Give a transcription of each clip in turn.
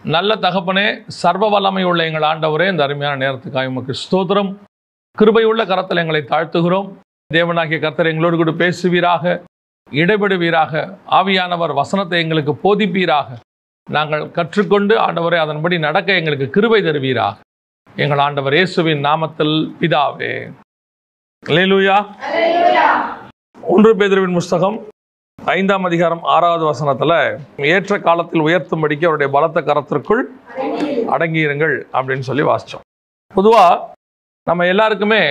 நல்ல தகப்பனே, சர்வ வல்லமை உள்ள எங்கள் ஆண்டவரே, இந்த அருமையான நேரத்துக்காக உமக்கு ஸ்தோத்திரம். கிருபையுள்ள கரத்தில் எங்களை தாழ்த்துகிறோம். தேவனாகிய கர்த்தர் எங்களோடு கூட பேசுவீராக, இடைபடுவீராக. ஆவியானவர் வசனத்தை எங்களுக்கு போதிப்பீராக. நாங்கள் கற்றுக்கொண்டு ஆண்டவரை அதன்படி நடக்க எங்களுக்கு கிருபை தருவீராக. எங்கள் ஆண்டவர் இயேசுவின் நாமத்தில் பிதாவே. அல்லேலூயா. 1 பேதுருவின் புஸ்தகம் 5ஆம் அதிகாரம் 6வது வசனத்தில், ஏற்ற காலத்தில் உயர்த்தும்படிக்கு அவருடைய பலத்த கரத்திற்குள் அடங்கியிருங்கள் அப்படின்னு சொல்லி வாசித்தோம். பொதுவாக நம்ம எல்லாருக்குமே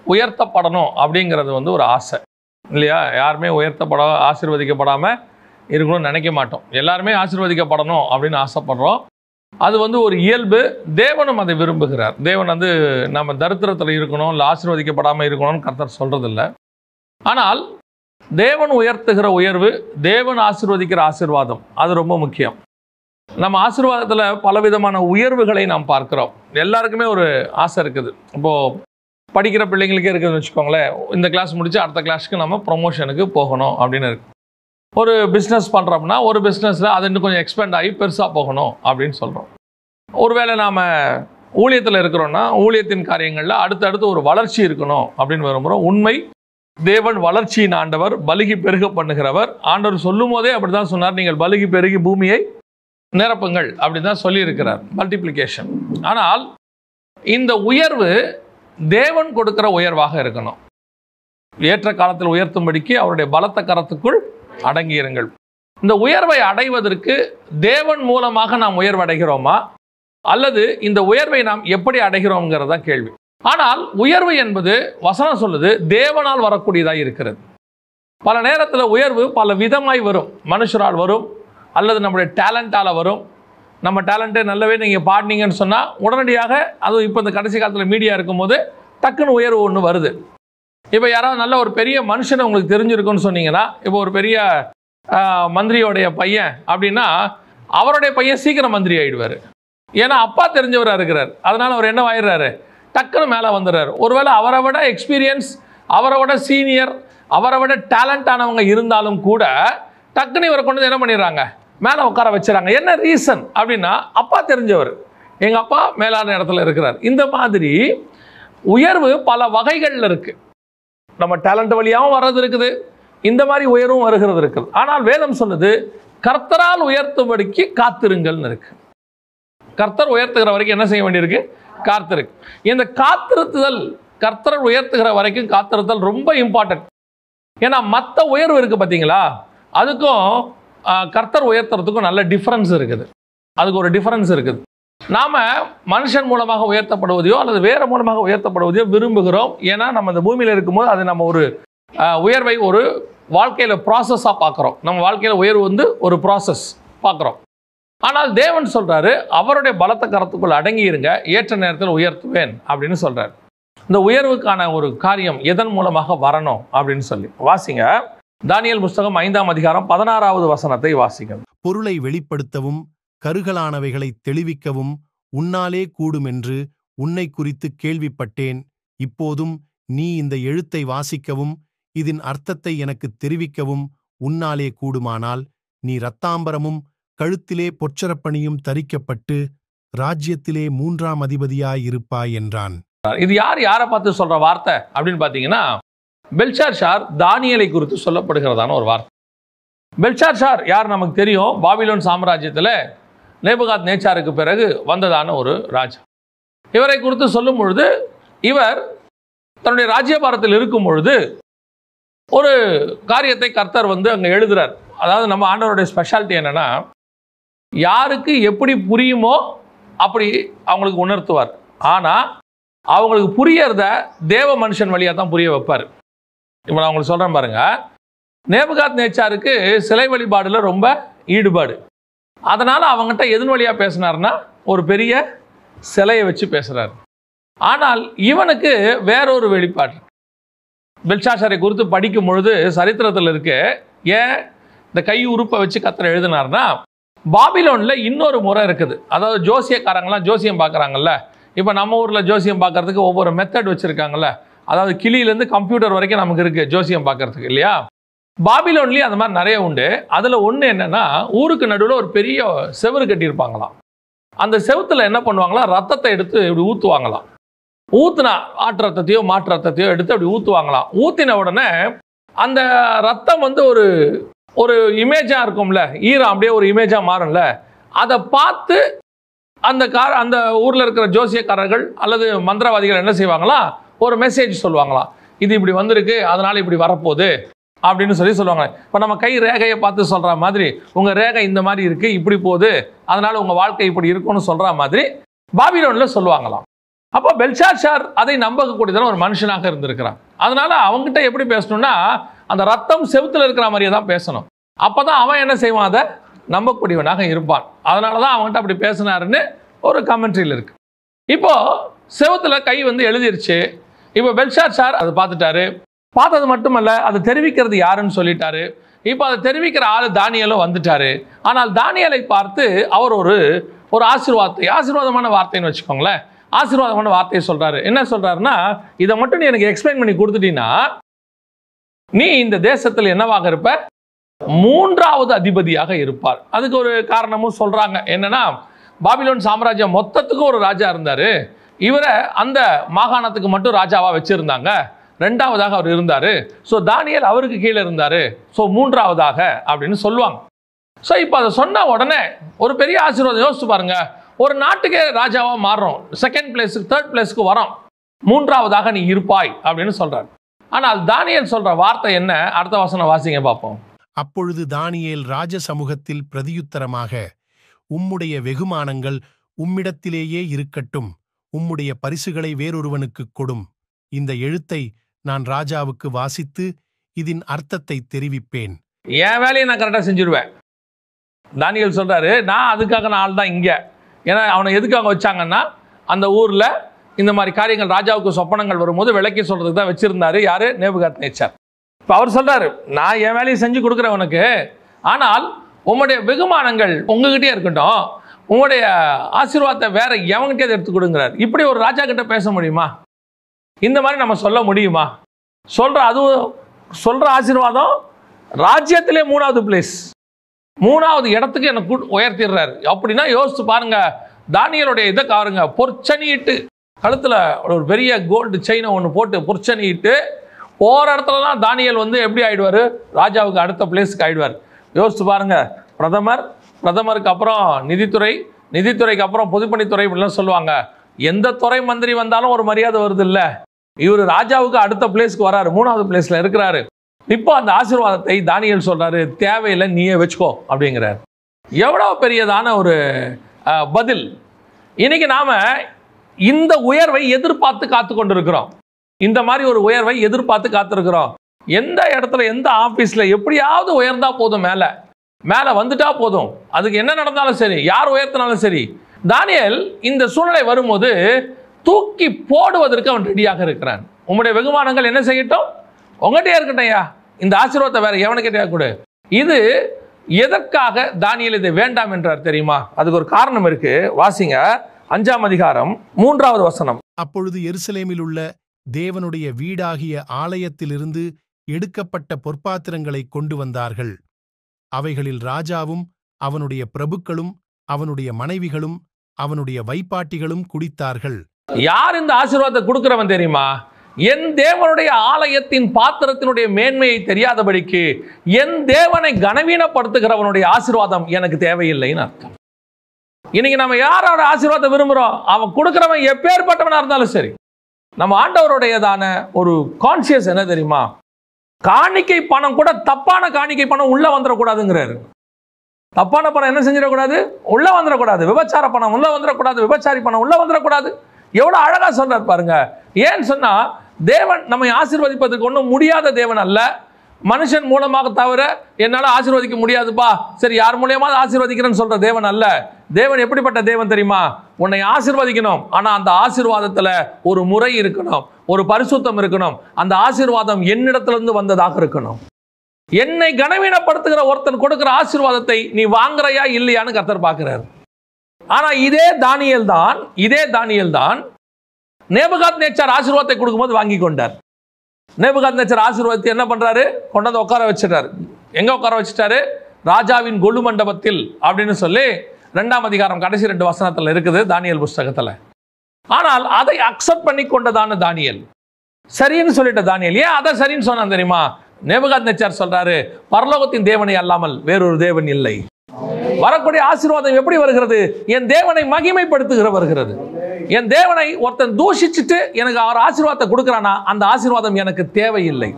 உயர்த்தப்படணும் அப்படிங்கிறது ஒரு ஆசை இல்லையா? யாருமே ஆசீர்வதிக்கப்படாமல் இருக்கணும்னு நினைக்க மாட்டோம். எல்லாருமே ஆசீர்வதிக்கப்படணும் அப்படின்னு ஆசைப்படுறோம். அது ஒரு இயல்பு. தேவனும் அதை விரும்புகிறார். தேவன் நம்ம தரித்திரத்தில் இருக்கணும், இல்லை ஆசீர்வதிக்கப்படாமல் இருக்கணும்னு கர்த்தர் சொல்கிறதில்ல. ஆனால் தேவன் உயர்த்துகிற உயர்வு, தேவன் ஆசீர்வதிக்கிற ஆசீர்வாதம், அது ரொம்ப முக்கியம். நம்ம ஆசீர்வாதத்தில் பலவிதமான உயர்வுகளை நாம் பார்க்குறோம். எல்லாருக்குமே ஒரு ஆசை இருக்குது. இப்போது படிக்கிற பிள்ளைங்களுக்கே இருக்குதுன்னு வச்சுக்கோங்களேன். இந்த கிளாஸ் முடித்து அடுத்த கிளாஸுக்கு நம்ம ப்ரொமோஷனுக்கு போகணும் அப்படின்னு இருக்குது. ஒரு பிஸ்னஸ் பண்ணுறோம்னா ஒரு பிஸ்னஸில் அது இன்னும் கொஞ்சம் எக்ஸ்பேண்ட் ஆகி பெருசாக போகணும் அப்படின்னு சொல்கிறோம். ஒருவேளை நாம் ஊழியத்தில் இருக்கிறோன்னா ஊழியத்தின் காரியங்களில் அடுத்தடுத்து ஒரு வளர்ச்சி இருக்கணும் அப்படின்னு விரும்புகிறோம். உண்மை, தேவன் வளர்ச்சியின் ஆண்டவர், பலுகி பெருக பண்ணுகிறவர். ஆண்டவர் சொல்லும் போதே அப்படி தான் சொன்னார், நீங்கள் பலுகி பெருகி பூமியை நிரப்புங்கள் அப்படி தான் சொல்லியிருக்கிறார், மல்டிப்ளிகேஷன். ஆனால் இந்த உயர்வு தேவன் கொடுக்கிற உயர்வாக இருக்கணும். ஏற்ற காலத்தில் உயர்த்தும்படிக்கு அவருடைய பலத்த கரத்துக்குள் அடங்கியிருங்கள். இந்த உயர்வை அடைவதற்கு தேவன் மூலமாக நாம் உயர்வடைகிறோமா, அல்லது இந்த உயர்வை நாம் எப்படி அடைகிறோம்ங்கிறதா கேள்வி. ஆனால் உயர்வு என்பது வசனம் சொல்லுது தேவனால் வரக்கூடியதாக இருக்கிறது. பல நேரத்தில் உயர்வு பல விதமாய் வரும். மனுஷரால் வரும், அல்லது நம்முடைய டேலண்டால் வரும். நம்ம டேலண்ட்டே நல்லவே நீங்கள் பாடினீங்கன்னு சொன்னால் உடனடியாக, அதுவும் இப்போ இந்த கடைசி காலத்தில் மீடியா இருக்கும்போது டக்குன்னு உயர்வு ஒன்று வருது. இப்போ யாராவது நல்ல ஒரு பெரிய மனுஷனை உங்களுக்கு தெரிஞ்சிருக்குன்னு சொன்னீங்கன்னா, இப்போ ஒரு பெரிய மந்திரியோடைய பையன் அப்படின்னா அவருடைய பையன் சீக்கிரம் மந்திரி ஆகிடுவார். ஏன்னா அப்பா தெரிஞ்சவராக இருக்கிறார். அதனால் அவர் என்ன ஆயிடுறாரு, டக்குன்னு மேலே வந்துடுறாரு. ஒருவேளை அவரை விட எக்ஸ்பீரியன்ஸ், அவரை விட சீனியர், அவரை விட டேலண்டானவங்க இருந்தாலும் கூட டக்குன்னு இவரை கொண்டு என்ன பண்ணிடுறாங்க, மேலே உட்கார வச்சுறாங்க. என்ன ரீசன் அப்படின்னா, அப்பா தெரிஞ்சவர், எங்கள் அப்பா மேலான இடத்துல இருக்கிறார். இந்த மாதிரி உயர்வு பல வகைகளில் இருக்குது. நம்ம டேலண்ட் வழியாகவும் வர்றது இருக்குது, இந்த மாதிரி உயர்வும் வருகிறது இருக்குது. ஆனால் வேதம் சொல்லுது கர்த்தரால் உயர்த்தும்படிக்கு காத்திருங்கள்னு இருக்கு. கர்த்தர் உயர்த்துகிற வரைக்கும் என்ன செய்ய வேண்டியிருக்கு, காத்திருக்கு. இந்த காத்திருத்துதல், கர்த்தர் உயர்த்துகிற வரைக்கும் காத்திருத்தல் ரொம்ப இம்பார்ட்டன்ட். ஏன்னா மற்ற உயர்வு இருக்குது பார்த்தீங்களா, அதுக்கும் கர்த்தர் உயர்த்துறதுக்கும் நல்ல டிஃப்ரென்ஸ் இருக்குது. அதுக்கு ஒரு டிஃப்ரென்ஸ் இருக்குது. நாம் மனுஷன் மூலமாக உயர்த்தப்படுவதையோ அல்லது வேறு மூலமாக உயர்த்தப்படுவதையோ விரும்புகிறோம். ஏன்னா நம்ம இந்த பூமியில் இருக்கும்போது அது நம்ம ஒரு உயர்வை ஒரு வாழ்க்கையில் ப்ராசஸாக பார்க்குறோம். நம்ம வாழ்க்கையில் உயர்வு ஒரு ப்ராசஸ் பார்க்குறோம். ஆனால் தேவன் சொல்கிறாரு, அவருடைய பலத்த கரத்துக்குள் அடங்கி இருங்க, ஏற்ற நேரத்தில் உயர்த்துவேன் அப்படின்னு சொல்கிறார். இந்த உயர்வுக்கான ஒரு காரியம் எதன் மூலமாக வரணும் அப்படின்னு சொல்லி வாசிங்க. தானியேல் புஸ்தகம் 5ஆம் அதிகாரம் 16வது வசனத்தை வாசிங்க. பொருளை வெளிப்படுத்தவும் கருகலானவைகளை தெளிவிக்கவும் உன்னாலே கூடுமென்று உன்னை குறித்து கேள்விப்பட்டேன். இப்போதும் நீ இந்த எழுத்தை வாசிக்கவும் இதன் அர்த்தத்தை எனக்கு தெரிவிக்கவும் உன்னாலே கூடுமானால் நீ இரத்தாம்பரமும் கழுத்திலே பொற்சரப்பணியும் தரிக்கப்பட்டு ராஜ்யத்திலே 3ஆம் அதிபதியாயிருப்பாய் என்றான். இது யாரை பார்த்து சொல்ற வார்த்தை அப்படின்னு பார்த்தீங்கன்னா, பெல்ஷாத்சார் தானியேலை குறித்து சொல்லப்படுகிறதான ஒரு வார்த்தை. பெல்ஷாத்சார் யார் நமக்கு தெரியும், பாபிலோன் சாம்ராஜ்யத்தில் நேபுகாத் நேச்சாருக்கு பிறகு வந்ததான ஒரு ராஜா. இவரை குறித்து சொல்லும் பொழுது, இவர் தன்னுடைய ராஜ்யபாரத்தில் இருக்கும் பொழுது ஒரு காரியத்தை கர்த்தர் அங்கே எழுதுறார். அதாவது நம்ம ஆண்டவருடைய ஸ்பெஷாலிட்டி என்னன்னா, யாருக்கு எப்படி புரியுமோ அப்படி அவங்களுக்கு உணர்த்துவார். ஆனால் அவங்களுக்கு புரியறத தேவ மனுஷன் வழியாக தான் புரிய வைப்பார். இப்போ நான் உங்களுக்கு சொல்கிறேன் பாருங்க, நேபுகாத் நேச்சாருக்கு சிலை வழிபாடுல ரொம்ப ஈடுபாடு. அதனால் அவங்ககிட்ட எதன் வழியாக பேசினார்னா ஒரு பெரிய சிலையை வச்சு பேசுகிறார். ஆனால் இவனுக்கு வேறொரு வெளிப்பாடு. பெல்ஷாத்சாரை குறித்து படிக்கும் பொழுது சரித்திரத்தில் இருக்கு. ஏன் இந்த கை உறுப்பை வச்சு கர்த்தர் எழுதினார்னா, பாபிலோனில் இன்னொரு முறை இருக்குது. அதாவது ஜோசியக்காரங்களாம் ஜோசியம் பார்க்குறாங்கல்ல. இப்போ நம்ம ஊரில் ஜோசியம் பார்க்கறதுக்கு ஒவ்வொரு மெத்தட் வச்சுருக்காங்கல்ல. அதாவது கிளியிலேருந்து கம்ப்யூட்டர் வரைக்கும் நமக்கு இருக்குது ஜோசியம் பார்க்கறதுக்கு இல்லையா. பாபிலோன்லேயும் அந்த மாதிரி நிறைய உண்டு. அதில் ஒன்று என்னென்னா, ஊருக்கு நடுவில் ஒரு பெரிய செவரு கட்டியிருப்பாங்களாம். அந்த செவுத்துல என்ன பண்ணுவாங்களா, ரத்தத்தை எடுத்து இப்படி ஊற்றுவாங்களாம். ஊத்துனா ஆட்டு ரத்தத்தையோ மாட்டு ரத்தத்தையோ எடுத்து அப்படி ஊற்றுவாங்களாம். ஊற்றின உடனே அந்த ரத்தம் வந்து ஒரு ஒரு இமேஜாக இருக்கும்ல, ஈரம் அப்படியே ஒரு இமேஜாக மாறும்ல, அதை பார்த்து அந்த ஊரில் இருக்கிற ஜோசியக்காரர்கள் அல்லது மந்திரவாதிகள் என்ன செய்வாங்களாம், ஒரு மெசேஜ் சொல்லுவாங்களாம். இது இப்படி வந்திருக்கு, அதனால் இப்படி வரப்போகுது அப்படின்னு சொல்லுவாங்க. இப்போ நம்ம கை ரேகையை பார்த்து சொல்கிற மாதிரி, உங்கள் ரேகை இந்த மாதிரி இருக்குது, இப்படி போகுது, அதனால் உங்கள் வாழ்க்கை இப்படி இருக்கும்னு சொல்கிற மாதிரி பாபிலோனில் சொல்லுவாங்களாம். அப்போ பெல்ஷாத்சார் அதை நம்பக்கூடியதான ஒரு மனுஷனாக இருந்திருக்கிறான். அதனால அவங்ககிட்ட எப்படி பேசணும்னா, அந்த ரத்தம் செவுத்துல இருக்கிற மாதிரியே தான் பேசணும். அப்பதான் அவன் என்ன செய்வான், அதை நம்பக்கூடியவனாக இருப்பான். அதனால தான் அவன்கிட்ட அப்படி பேசினாருன்னு ஒரு கமெண்ட்ரியில் இருக்கு. இப்போ செவுத்துல கை வந்து எழுதிருச்சு. இப்போ பெல்ஷாத்சார் அதை பார்த்துட்டாரு. பார்த்தது மட்டுமல்ல, அதை தெரிவிக்கிறது யாருன்னு சொல்லிட்டாரு. இப்போ அதை தெரிவிக்கிற ஆள் தானியேலும் வந்துட்டாரு. ஆனால் தானியேலை பார்த்து அவர் ஒரு ஆசீர்வாதமான வார்த்தைன்னு வச்சுக்கோங்களேன், ஆசீர்வாதமான வார்த்தையை சொல்றாரு. என்ன சொல்றாருன்னா, இதை மட்டும் நீ எனக்கு எக்ஸ்பிளைன் பண்ணி கொடுத்துட்டீங்கன்னா நீ இந்த தேசத்தில் என்னவாக இருப்ப, 3வது அதிபதியாக இருப்பார். அதுக்கு ஒரு காரணமும் சொல்றாங்க. என்னன்னா, பாபிலோன் சாம்ராஜ்யம் மொத்தத்துக்கும் ஒரு ராஜா இருந்தாரு. இவரை அந்த மாகாணத்துக்கு மட்டும் ராஜாவா வச்சிருந்தாங்க. 2வதாக அவர் இருந்தாரு. ஸோ தானியேல் அவருக்கு கீழே இருந்தாரு. ஸோ 3வதாக அப்படின்னு சொல்லுவாங்க. ஸோ இப்போ அதை சொன்ன உடனே ஒரு பெரிய ஆசீர்வாதம். யோசிச்சு பாருங்க, ஒரு நாட்டுக்கே ராஜாவா மாறுறோம், 2nd பிளேஸுக்கு 3rd பிளேஸ்க்கு வரோம், 3வதாக நீ இருப்பாய் அப்படின்னு சொல்றாரு. ஆனால் தானியேல் சொல்ற வார்த்தை என்ன? அடுத்த வசனம் வாசிங்க பார்ப்போம். அப்பொழுது தானியேல் ராஜ சமூகத்தில் பிரதியுத்தரமாக, உம்முடைய வெகுமானங்கள் உம்மிடத்திலேயே இருக்கட்டும், உம்முடைய பரிசுகளை வேறொருவனுக்கு கொடும். இந்த எழுத்தை நான் ராஜாவுக்கு வாசித்து இதன் அர்த்தத்தை தெரிவிப்பேன். என் வேலையை நான் கரெக்டாக செஞ்சிருவேன். தானியேல் சொல்றாரு, நான் அதுக்காக ஆள் தான் இங்கே. ஏன்னா அவனை எதுக்காக வச்சாங்கன்னா, அந்த ஊரில் இந்த மாதிரி காரியங்கள் ராஜாவுக்கு சொப்பனங்கள் வரும்போது விளக்கி சொல்றதுக்கு தான் வச்சிருந்தாரு. யாரு? நேபுகாத்நேச்சார். இப்போ அவர் சொல்றாரு, நான் என் வேலையை செஞ்சு கொடுக்குறேன் உனக்கு, ஆனால் உங்களுடைய வெகுமானங்கள் உங்ககிட்டே இருக்கட்டும், உங்களுடைய ஆசீர்வாதத்தை வேற எவங்கிட்டே எடுத்து கொடுங்கிறார். இப்படி ஒரு ராஜா கிட்ட பேச முடியுமா? இந்த மாதிரி நம்ம சொல்ல முடியுமா? அதுவும் சொல்ற ஆசீர்வாதம் ராஜ்யத்திலே 3வது பிளேஸ், 3வது இடத்துக்கு எனக்கு உயர்த்திடுறாரு. அப்படின்னா யோசிச்சு பாருங்க, தானியேலுடைய இதை காருங்க, பொற்சனிட்டு கழுத்துல ஒரு பெரிய கோல்டு செயினை ஒன்று போட்டு பொற்சனிட்டு போகிற இடத்துலலாம் தானியேல் வந்து எப்படி ஆயிடுவார்? ராஜாவுக்கு அடுத்த பிளேஸுக்கு ஆயிடுவார். யோசிச்சு பாருங்க, பிரதமருக்கு அப்புறம் நிதித்துறைக்கு அப்புறம் பொதுப்பணித்துறை இப்படிலாம் சொல்லுவாங்க. எந்த துறை மந்திரி வந்தாலும் ஒரு மரியாதை வருது இல்லை, இவர் ராஜாவுக்கு அடுத்த பிளேஸ்க்கு வராரு, 3வது பிளேஸ்ல இருக்கிறாரு. இப்போ அந்த ஆசீர்வாதத்தை தானியேல் சொல்றாரு, தேவையில்லை நீயே வச்சுக்கோ அப்படிங்கிறார். எவ்வளவு பெரியதான ஒரு பதில்! இன்னைக்கு நாம இந்த உயர்வை எதிர்பார்த்து காத்து கொண்டிருக்கிறோம். இந்த மாதிரி ஒரு உயர்வை எதிர்பார்த்து காத்திருக்கிறோம். எந்த இடத்துல, எந்த ஆபீஸ்ல எப்படியாவது உயர்ந்தா போதும், மேல வந்துட்டா போதும், அதுக்கு என்ன நடந்தாலும் சரி, யார் உயர்த்தினாலும் சரி. தானியேல் இந்த சூழ்நிலை வரும்போது தூக்கி போடுவதற்கு அவன் ரெடியாக இருக்கிறான். உங்களுடைய வெகுமானங்கள் என்ன செய்யட்டும், உங்கள்கிட்டயே இருக்கட்டையா, இந்த ஆசீர்வாதத்தை வேற எவனுக்கிட்டே கொடு. இது எதற்காக தானியேல் இதை வேண்டாம் என்றார் தெரியுமா? அதுக்கு ஒரு காரணம் இருக்கு. வாசிங்க 5ஆம் அதிகாரம் 3வது வசனம். அப்பொழுது எருசலேமில் உள்ள தேவனுடைய வீடாகிய ஆலயத்திலிருந்து எடுக்கப்பட்ட பொற்பாத்திரங்களை கொண்டு வந்தார்கள். அவைகளில் ராஜாவும் அவனுடைய பிரபுக்களும் அவனுடைய மனைவிகளும் அவனுடைய வைப்பாட்டிகளும் குடித்தார்கள். யார் இந்த ஆசீர்வாதத்தை கொடுக்கிறவன் தெரியுமா? என் தேவனுடைய ஆலயத்தின் பாத்திரத்தினுடைய மேன்மையை தெரியாதபடிக்கு என் தேவனை கனவீனப்படுத்துகிறவனுடைய ஆசீர்வாதம் எனக்கு தேவையில்லைன்னு அர்த்தம். இன்னைக்கு நம்ம யாரோட ஆசீர்வாதத்தை விரும்புறோம்? அவன் கொடுக்கிறவன் எப்பேற்பட்டவனா இருந்தாலும் சரி. நம்ம ஆண்டவருடையதான ஒரு கான்சியஸ் என்ன தெரியுமா? காணிக்கை பணம் கூட, தப்பான காணிக்கை பணம் உள்ள வந்துடக்கூடாதுங்கிறாரு. தப்பான பணம் என்ன செஞ்சிடக்கூடாது? உள்ள வந்துடக்கூடாது. விபச்சார பணம் உள்ள வந்துடக்கூடாது. விபச்சாரி பணம் உள்ள வந்துடக்கூடாது. எவ்வளவு அழகா சொல்றாரு பாருங்க. ஏன்னு சொன்னா, தேவன் நம்மை ஆசீர்வதிப்பதற்கு ஒன்றும் முடியாத தேவன் அல்ல. மனுஷன் மூலமாக தவிர என்னால ஆசீர்வதிக்க முடியாதுப்பா, சரி யார் மூலியமா ஆசீர்வதிக்கிறேன்னு சொல்ற தேவன் அல்ல. தேவன் எப்படிப்பட்ட தேவன் தெரியுமா? உன்னை ஆசீர்வதிக்கணும், ஆனா அந்த ஆசீர்வாதத்துல ஒரு முறை இருக்கணும், ஒரு பரிசுத்தம் இருக்கணும். அந்த ஆசீர்வாதம் என்னிடத்திலிருந்து வந்ததாக இருக்கணும். என்னை கனவீனப்படுத்துகிற ஒருத்தன் கொடுக்கிற ஆசீர்வாதத்தை நீ வாங்குறையா இல்லையான்னு கர்த்தர் பார்க்கிறார். ஆனா இதே தானியேல் தான் நேபுகாத்நேச்சார் ஆசீர்வாதத்தை கொடுக்கும்போது வாங்கி கொண்டார். நேபுகாத்நேச்சார் ஆசீர்வாதத்தை என்ன பண்றாரு? கொண்டு வந்து உட்கார வச்சிட்டாரு. எங்க உட்கார வச்சிட்டாரு? ராஜாவின் கொலு மண்டபத்தில் அப்படின்னு சொல்லி 2ஆம் அதிகாரம் கடைசி 2 வசனத்தில் இருக்குது தானியேல் புஸ்தகத்தில். ஆனால் அதை அக்செப்ட் பண்ணி கொண்டதான தானியேல், சரின்னு சொல்லிட்ட தானியேல். ஏன் அதை சரின்னு சொன்னான் தெரியுமா? நேபுகாத்நேச்சார் சொல்றாரு, பரலோகத்தின் தேவனை அல்லாமல் வேறொரு தேவன் இல்லை. வரக்கூடிய ஆசீர்வாதம் எப்படி வருகிறது? என் தேவனை மகிமைப்படுத்துகிற வருகிறது. என் தேவனை ஒருத்தன் தூஷிச்சுட்டு எனக்கு அவர் ஆசீர்வாதத்தை கொடுக்கிறானா, அந்த ஆசீர்வாதம் எனக்கு தேவையில்லை.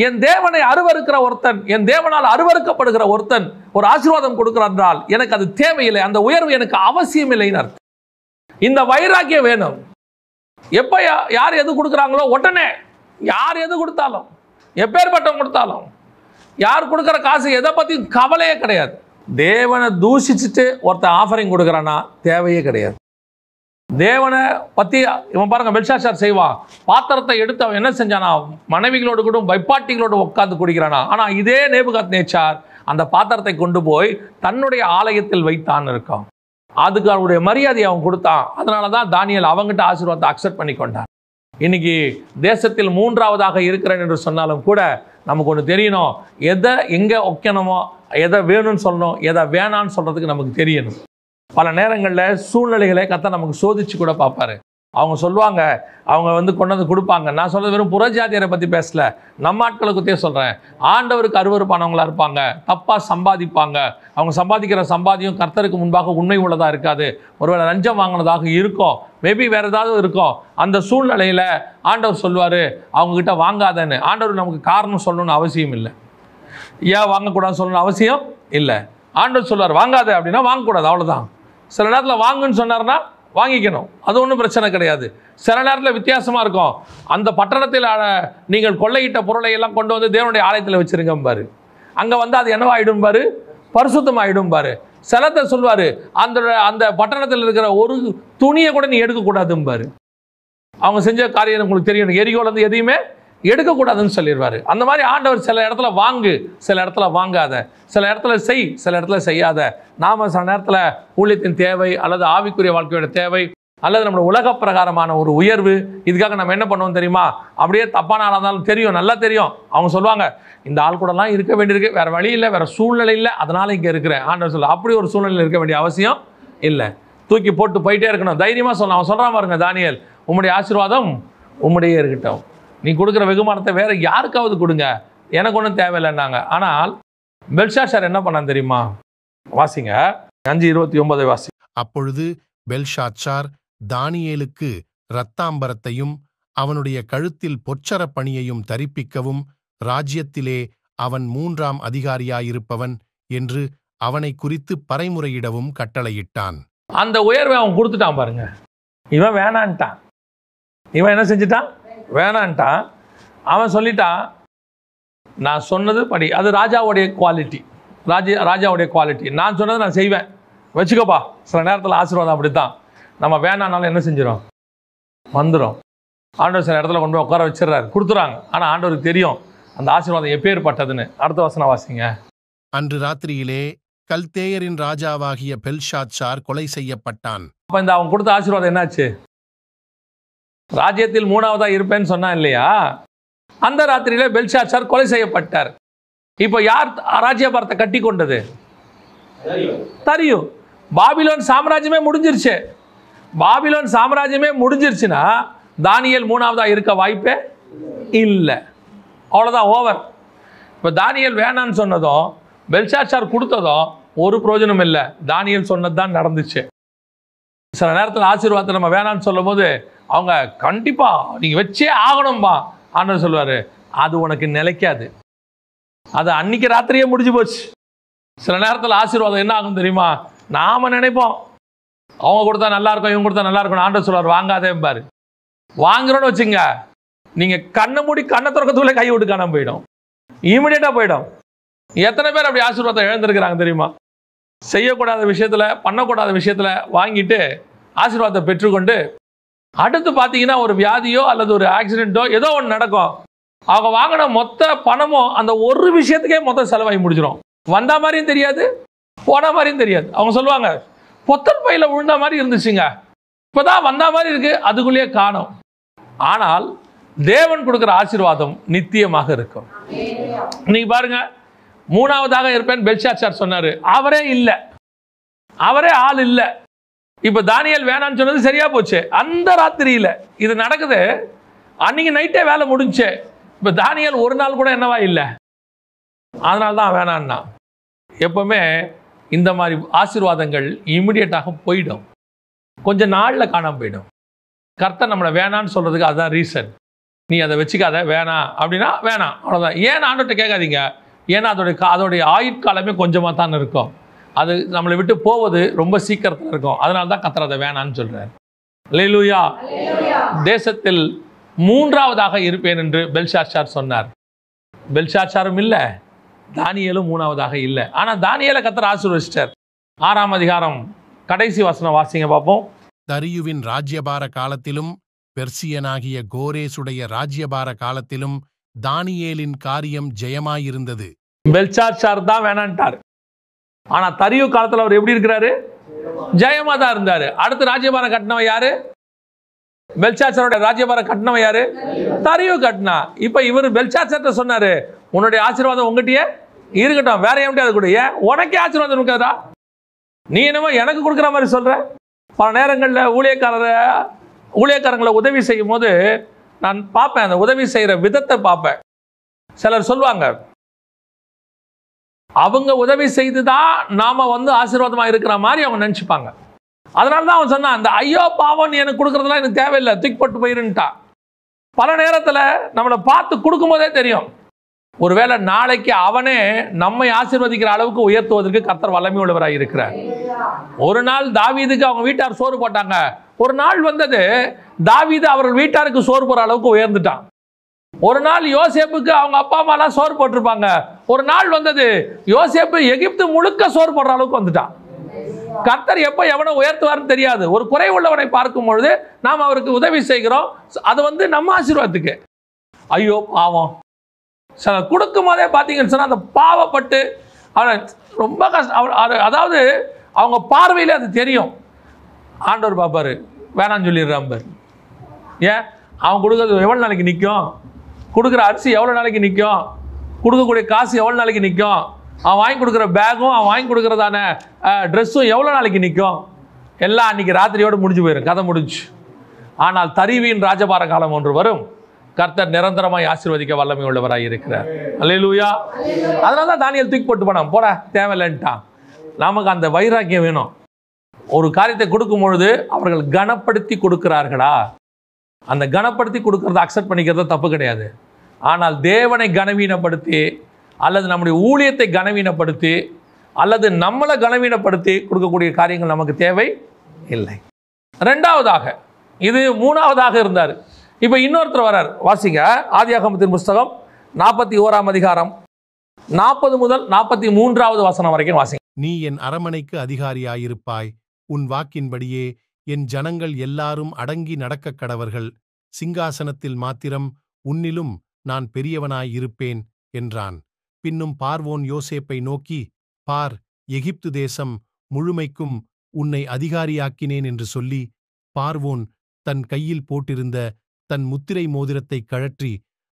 என் தேவனை அருவருக்கிற ஒருத்தன், என் தேவனால் அருவருக்கப்படுகிற ஒருத்தன் ஒரு ஆசீர்வாதம் கொடுக்கிறான் என்றால் எனக்கு அது தேவையில்லை. அந்த உயர்வு எனக்கு அவசியம் இல்லைன்னு அர்த்தம். இந்த வைராக்கியம் வேணும். எப்ப யார் எது கொடுக்குறாங்களோ உடனே, யார் எது கொடுத்தாலும், எப்பேற்பட்டவங்க கொடுத்தாலும், யார் கொடுக்குற காசு எதை பத்தி கவலையே கிடையாது. தேவனை தூஷிச்சுட்டு ஒருத்தன் ஆஃபரிங் கொடுக்குறானா தேவையே கிடையாது. தேவனை பத்தி இவன் பாருங்க, பெல்ஷாத்சார் செய்வான். பாத்திரத்தை எடுத்து அவன் என்ன செஞ்சானா, மனைவிகளோடு கூட வைப்பாட்டிகளோடு உட்கார்ந்து குடிக்கிறானா. ஆனா இதே நேபுகாத்நேச்சார் அந்த பாத்திரத்தை கொண்டு போய் தன்னுடைய ஆலயத்தில் வைத்தான் இருக்கான். அதுக்கு அவருடைய மரியாதையை அவன் கொடுத்தான். அதனாலதான் தானியேல் அவங்கிட்ட ஆசீர்வாதத்தை அக்செப்ட் பண்ணி கொண்டான். இன்னைக்கு தேசத்தில் 3ஆவதாக இருக்கிறேன் என்று சொன்னாலும் கூட நமக்கு ஒன்று தெரியணும், எதை எங்கே வைக்கணுமோ, எதை வேணும்னு சொல்லணும், எதை வேணான்னு சொல்றதுக்கு நமக்கு தெரியணும். பல நேரங்களில் சூழ்நிலைகளை கர்த்தர் நமக்கு சோதிச்சு கூட பார்ப்பாரு. அவங்க சொல்லுவாங்க, அவங்க கொண்டு வந்து கொடுப்பாங்க. நான் சொல்றது வெறும் புறஜாதியரை பற்றி பேசல, நம்ம ஆட்களை பற்றியே சொல்கிறேன். ஆண்டவருக்கு அருவருப்பானவங்களா இருப்பாங்க, தப்பாக சம்பாதிப்பாங்க. அவங்க சம்பாதிக்கிற சம்பாதியம் கர்த்தருக்கு முன்பாக உண்மை உள்ளதாக இருக்காது. ஒருவேளை லஞ்சம் வாங்கினதாக இருக்கும், மேபி வேறு ஏதாவது இருக்கும். அந்த சூழ்நிலையில் ஆண்டவர் சொல்லுவார், அவங்கக்கிட்ட வாங்காதன்னு. ஆண்டவர் நமக்கு காரணம் சொல்லணும்னு அவசியம் இல்லை. ஏன் வாங்கக்கூடாதுன்னு சொல்லணும்னு அவசியம் இல்லை. ஆண்டவர் சொல்லுவார் வாங்காத அப்படின்னா வாங்கக்கூடாது, அவ்வளோதான். சில நேரத்தில் வாங்குன்னு சொன்னார்னா வாங்கிக்கணும், அது ஒன்றும் பிரச்சனை கிடையாது. சில நேரத்தில் வித்தியாசமாக இருக்கும். அந்த பட்டணத்தில் நீங்கள் கொள்ளையிட்ட பொருளை எல்லாம் கொண்டு வந்து தேவனுடைய ஆலயத்தில் வச்சிருங்க பாரு. அங்கே அது என்னவாயிடும் பாரு, பரிசுத்தமாயிடும் பாரு. சிலத்தை சொல்வார், அந்த பட்டணத்தில் இருக்கிற ஒரு துணியை கூட நீ எடுக்கக்கூடாதும் பாரு. அவங்க செஞ்ச காரியம் உங்களுக்கு தெரியும், எரிகோலேருந்து எதையுமே எடுக்கக்கூடாதுன்னு சொல்லிடுவார். அந்த மாதிரி ஆண்டவர் சில இடத்துல வாங்கு, சில இடத்துல வாங்காத, சில இடத்துல செய், சில இடத்துல செய்யாத. நாம் சில நேரத்தில் ஊழியத்தின் தேவை அல்லது ஆவிக்குரிய வாழ்க்கையோட தேவை அல்லது நம்மளோட உலக பிரகாரமான ஒரு உயர்வு, இதுக்காக நம்ம என்ன பண்ணுவோம் தெரியுமா? அப்படியே தப்பான ஆளாக இருந்தாலும் தெரியும், நல்லா தெரியும். அவங்க சொல்லுவாங்க, இந்த ஆள் கூடலாம் இருக்க வேண்டியிருக்கு, வேறு வழி இல்லை, வேறு சூழ்நிலை இல்லை, அதனால் இங்கே இருக்கிறேன். ஆண்டவர் சொல்ல, அப்படி ஒரு சூழ்நிலையில் இருக்க வேண்டிய அவசியம் இல்லை. தூக்கி போட்டு போயிட்டே இருக்கணும், தைரியமாக சொல்லலாம். அவன் சொல்கிறான் பாருங்க, தானியேல், உம்முடைய ஆசீர்வாதம் உம்முடைய இருக்கட்டும். நீ கொடுக்குற வெகுமானத்தை வேற யாருக்காவது கொடுங்க, எனக்கு ஒன்றும் தேவையில்லைன்னாங்க. ஆனால் பெல்ஷாத்சார் என்ன பண்ணான் தெரியுமா? வாசிங்க 5:29 வாசி. அப்பொழுது பெல்ஷாத்சார் தானியேலுக்கு இரத்தாம்பரத்தையும் அவனுடைய கழுத்தில் பொற்சர பணியையும் தரிப்பிக்கவும், ராஜ்யத்திலே அவன் 3ஆம் அதிகாரியாயிருப்பவன் என்று அவனை குறித்து பறைமுறையிடவும் கட்டளையிட்டான். அந்த உயர்வை அவன் கொடுத்துட்டான் பாருங்க. இவன் வேணான்ட்டான். இவன் என்ன செஞ்சுட்டான்? வேணான்ட்டான். அவன் சொல்லிட்டான், நான் சொன்னது படி. அது ராஜாவுடைய குவாலிட்டி, ராஜாவுடைய குவாலிட்டி. நான் சொன்னது நான் செய்வேன், வச்சுக்கோப்பா. சில நேரத்தில் ஆசீர்வாதம் அப்படித்தான். நம்ம வேணானாலும் என்ன செஞ்சிடும், வந்துடும். ஆண்டவர் சில இடத்துல கொண்டு போய் உட்கார வச்சிடறாரு, கொடுத்துறாங்க. ஆனால் ஆண்டவருக்கு தெரியும் அந்த ஆசீர்வாதம் எப்பேற்பட்டதுன்னு. அடுத்த வசனம் வாசிங்க. அன்று ராத்திரியிலே கல்தேயரின் ராஜாவாகிய பெல்ஷாத்சார் கொலை செய்யப்பட்டான். அப்போ இந்த அவன் கொடுத்த ஆசீர்வாதம் என்னாச்சு? ராஜ்யத்தில் 3ஆவதா இருப்பேன்னு சொன்னா இல்லையா? அந்த ராத்திரியில பெல்ஷாத்சார் கொலை செய்யப்பட்டார். இப்போ யார் ராஜ்யபாரத்தை கட்டி கொண்டது? தரியு. பாபிலோன் சாம்ராஜ்யமே முடிஞ்சிருச்சு. பாபிலோன் சாம்ராஜ்யமே முடிஞ்சிருச்சுன்னா தானியேல் 3ஆவதா இருக்க வாய்ப்பே இல்லை. அவ்வளோதான், ஓவர். இப்போ தானியேல் வேணான்னு சொன்னதும் பெல்ஷாத்சார் கொடுத்ததும் ஒரு பிரயோஜனம் இல்லை. தானியேல் சொன்னது தான் நடந்துச்சு. சில நேரத்தில் ஆசீர்வாதத்தை நம்ம வேணான்னு சொல்லும் போது அவங்க கண்டிப்பா நீங்க வச்சே ஆகணும்பா. ஆண்டவர் சொல்லுவாரு, அது உனக்கு நிலைக்காது, அது அன்னைக்கு ராத்திரியே முடிஞ்சு போச்சு. சில நேரத்தில் ஆசீர்வாதம் என்ன ஆகும் தெரியுமா? நாம நினைப்போம் அவங்க கொடுத்தா நல்லா இருக்கும், இவங்க கொடுத்தா நல்லா இருக்கும். ஆண்டவர் சொல்லுவார், வாங்காதே பாரு. வாங்குறோன்னு வச்சுங்க, நீங்க கண்ணை மூடி கண்ணை திறக்கத்துக்குள்ளே கை விட்டு காணாம போயிடும், இமிடியேட்டா போயிடும். எத்தனை பேர் அப்படி ஆசீர்வாதம் இழந்திருக்கிறாங்க தெரியுமா? செய்யக்கூடாத விஷயத்துல, பண்ணக்கூடாத விஷயத்துல வாங்கிட்டு ஆசீர்வாதத்தை பெற்றுக்கொண்டு அடுத்து பார்த்தீங்கன்னா ஒரு வியாதியோ அல்லது ஒரு ஆக்சிடென்ட்டோ ஏதோ ஒன்று நடக்கும். அவங்க வாங்கின மொத்த பணமும் அந்த ஒரு விஷயத்துக்கே மொத்த செலவாகி முடிஞ்சிடும். வந்த மாதிரியும் தெரியாது, போன மாதிரியும் தெரியாது. அவங்க சொல்லுவாங்க, பொத்தல் பையில விழுந்த மாதிரி இருந்துச்சுங்க, இப்போதான் வந்த மாதிரி இருக்கு, அதுக்குள்ளேயே காணும். ஆனால் தேவன் கொடுக்குற ஆசீர்வாதம் நித்தியமாக இருக்கும். இன்னைக்கு பாருங்க, 3ஆவதாக இருப்பேன் பெல்ஷாத்சார் சொன்னாரு, அவரே இல்லை. அவரே ஆள் இல்லை. இப்ப தானியேல் வேணான்னு சொன்னது சரியா போச்சு. அந்த ராத்திரியில இது நடக்குது. அன்னைக்கு நைட்டே வேலை முடிஞ்சு. இப்ப தானியேல் ஒரு நாள் கூட என்னவா இல்லை, அதனால்தான் வேணான்னா. எப்பவுமே இந்த மாதிரி ஆசீர்வாதங்கள் இமிடியேட்டாக போயிடும், கொஞ்ச நாள்ல காணாம போயிடும். கர்த்தர் நம்மளை வேணான்னு சொல்றதுக்கு அதுதான் ரீசன். நீ அதை வச்சுக்காத, வேணாம் அப்படின்னா வேணாம், அவ்வளோதான். ஏன் ஆண்டவர்கிட்ட கேட்காதீங்க. ஏன்னா அதோடைய ஆயுட்காலமே கொஞ்சமாக தான் இருக்கும். அது நம்மளை விட்டு போவது ரொம்ப சீக்கிரத்தில் இருக்கும். அதனால தான் கர்த்தர் அதை வேணான்னு சொல்றார். அல்லேலூயா. தேசத்தில் மூன்றாவதாக இருப்பேன் என்று பெல்ஷாத்சார் சொன்னார். பெல்ஷாத்சாரும் இல்லை, தானியேலும் மூணாவதாக இல்லை. ஆனால் தானியேலை கர்த்தர் ஆசீர்வதிச்சிட்டார். 6ஆம் அதிகாரம் கடைசி வசனம் வாசிங்க பார்ப்போம். தரியுவின் ராஜ்யபார காலத்திலும் பெர்சியனாகிய கோரேசுடைய ராஜ்யபார காலத்திலும் தானியேலின் காரியம் ஜெயமாயிருந்தது. பெல்ஷாத்சார் தான் வேணான்ட்டார். ஆனா தரியு காலத்துல அவர் எப்படி இருக்கிறாரு? ஜெயமா தான் இருந்தாரு. அடுத்து ராஜ்யபாரம் கட்டினவன் யாரு? பெல்ஷாத்சாரோட ராஜ்யபாரம் கட்டினவன் யாரு? தரியு கட்டினா. இப்ப இவர் பெல்ஷாத்சார்ட்ட சொன்னாரு, உன்னுடைய ஆசீர்வாதம் உங்ககிட்டயே இருக்கட்டும், வேற எவன்கிட்ட அது கூட. ஏன் உனக்கே ஆசீர்வாதம் இருக்காதா? நீ என்னமோ எனக்கு கொடுக்குற மாதிரி சொல்ற. பல நேரங்களில் ஊழியக்காரங்களை உதவி செய்யும் போது நான் பார்ப்பேன், அந்த உதவி செய்யற விதத்தை பார்ப்பேன். சிலர் சொல்லுவாங்க, அவங்க உதவி செய்துதான் நாம ஆசீர்வாதமா இருக்கிற மாதிரி அவங்க நினைச்சுப்பாங்க. அதனாலதான் அவன் சொன்னான், அந்த ஐயோ பாவம் நீ எனக்கு கொடுக்கறதுலாம் எனக்கு தேவையில்லை, தூக்கி போட்டு போயிருன்ட்டா. பல நேரத்துல நம்மளை பார்த்து கொடுக்கும் போதே தெரியும், ஒருவேளை நாளைக்கு அவனே நம்மை ஆசீர்வதிக்கிற அளவுக்கு உயர்த்துவதற்கு கர்த்தர் வல்லமை உள்ளவராக இருக்கிறார். ஒரு நாள் தாவீதுக்கு அவங்க வீட்டார் சோறு போட்டாங்க. ஒரு நாள் வந்தது, தாவீது அவர்கள் வீட்டாருக்கு சோறு போற அளவுக்கு உயர்ந்துட்டான். ஒரு நாள் யோசேப்புக்கு அவங்க அப்பா அம்மா எல்லாம் சோறு போட்டிருப்பாங்க. ஒரு நாள் வந்தது, யோசேப்பு எகிப்து முழுக்க சோறு போடுற அளவுக்கு வந்துட்டான். கர்த்தர் எப்ப எவனை உயர்த்துவார்னு தெரியாது. ஒரு குறை உள்ளவனை பார்க்கும் பொழுது நாம் அவருக்கு உதவி செய்கிறோம். அது நம்ம ஆசீர்வாதத்துக்கு. ஐயோ பாவம், சில கொடுக்கும் போதே பார்த்தீங்கன்னு சொன்னா அந்த பாவப்பட்டு அவன் ரொம்ப கஷ்டம். அதாவது அவங்க பார்வையில அது தெரியும். ஆண்டவர் பாப்பாரு, வேணான்னு சொல்லிடுறான் பாரு. ஏன் அவன் கொடுக்கறது எவ்வளோ நாளைக்கு நிற்கும்? கொடுக்குற அரிசி எவ்வளோ நாளைக்கு நிற்கும்? கொடுக்கக்கூடிய காசு எவ்வளோ நாளைக்கு நிற்கும்? அவன் வாங்கி கொடுக்குற பேகும் அவன் வாங்கி கொடுக்குறதான ட்ரெஸ்ஸும் எவ்வளோ நாளைக்கு நிற்கும்? எல்லாம் அன்னைக்கு ராத்திரியோடு முடிஞ்சு போயிடும், கதை முடிஞ்சு. ஆனால் தரிவின் ராஜபார காலம் ஒன்று வரும். கர்த்தர் நிரந்தரமாய் ஆசீர்வதிக்க வல்லமை உள்ளவராய் இருக்கிறார். அல்லேலூயா. அதனால தான் தானியேல் தூக்கி போட்டு போனான், போட தேவையில்லைன்ட்டான். நமக்கு அந்த வைராக்கியம் வேணும். ஒரு காரியத்தை கொடுக்கும் பொழுது அவர்கள் கனப்படுத்தி கொடுக்கிறார்களா? அந்த கனப்படுத்தி கொடுக்கறத அக்செப்ட் பண்ணிக்கிறது தப்பு கிடையாது. ஆனால் தேவனை கனவீனப்படுத்தி அல்லது நம்முடைய ஊழியத்தை கனவீனப்படுத்தி அல்லது நம்மளை கனவீனப்படுத்தி கொடுக்கக்கூடிய காரியங்கள் நமக்கு தேவை இல்லை. ரெண்டாவதாக, இது மூணாவதாக இருந்தார். இப்போ இன்னொருத்தர் வரார், வாசிங்க. ஆதியாகமத்தின் புஸ்தகம் 41ஆம் அதிகாரம் 40 முதல் 43வது வசனம் வரைக்கும் வாசிங்க. நீ என் அரமனைக்கு அதிகாரியாயிருப்பாய். உன் வாக்கின்படியே என் ஜனங்கள் எல்லாரும் அடங்கி நடக்கக் கடவர்கள். சிங்காசனத்தில் மாத்திரம் உன்னிலும் நான் பெரியவனாயிருப்பேன் என்றான். பின்னும் பார்வோன் யோசேப்பை நோக்கி, பார், எகிப்து தேசம் முழுமைக்கும் உன்னை அதிகாரியாக்கினேன் என்று சொல்லி, பார்வோன் தன் கையில் போட்டிருந்த தன் முத்திரை மோதிரத்தைக் கழற்றி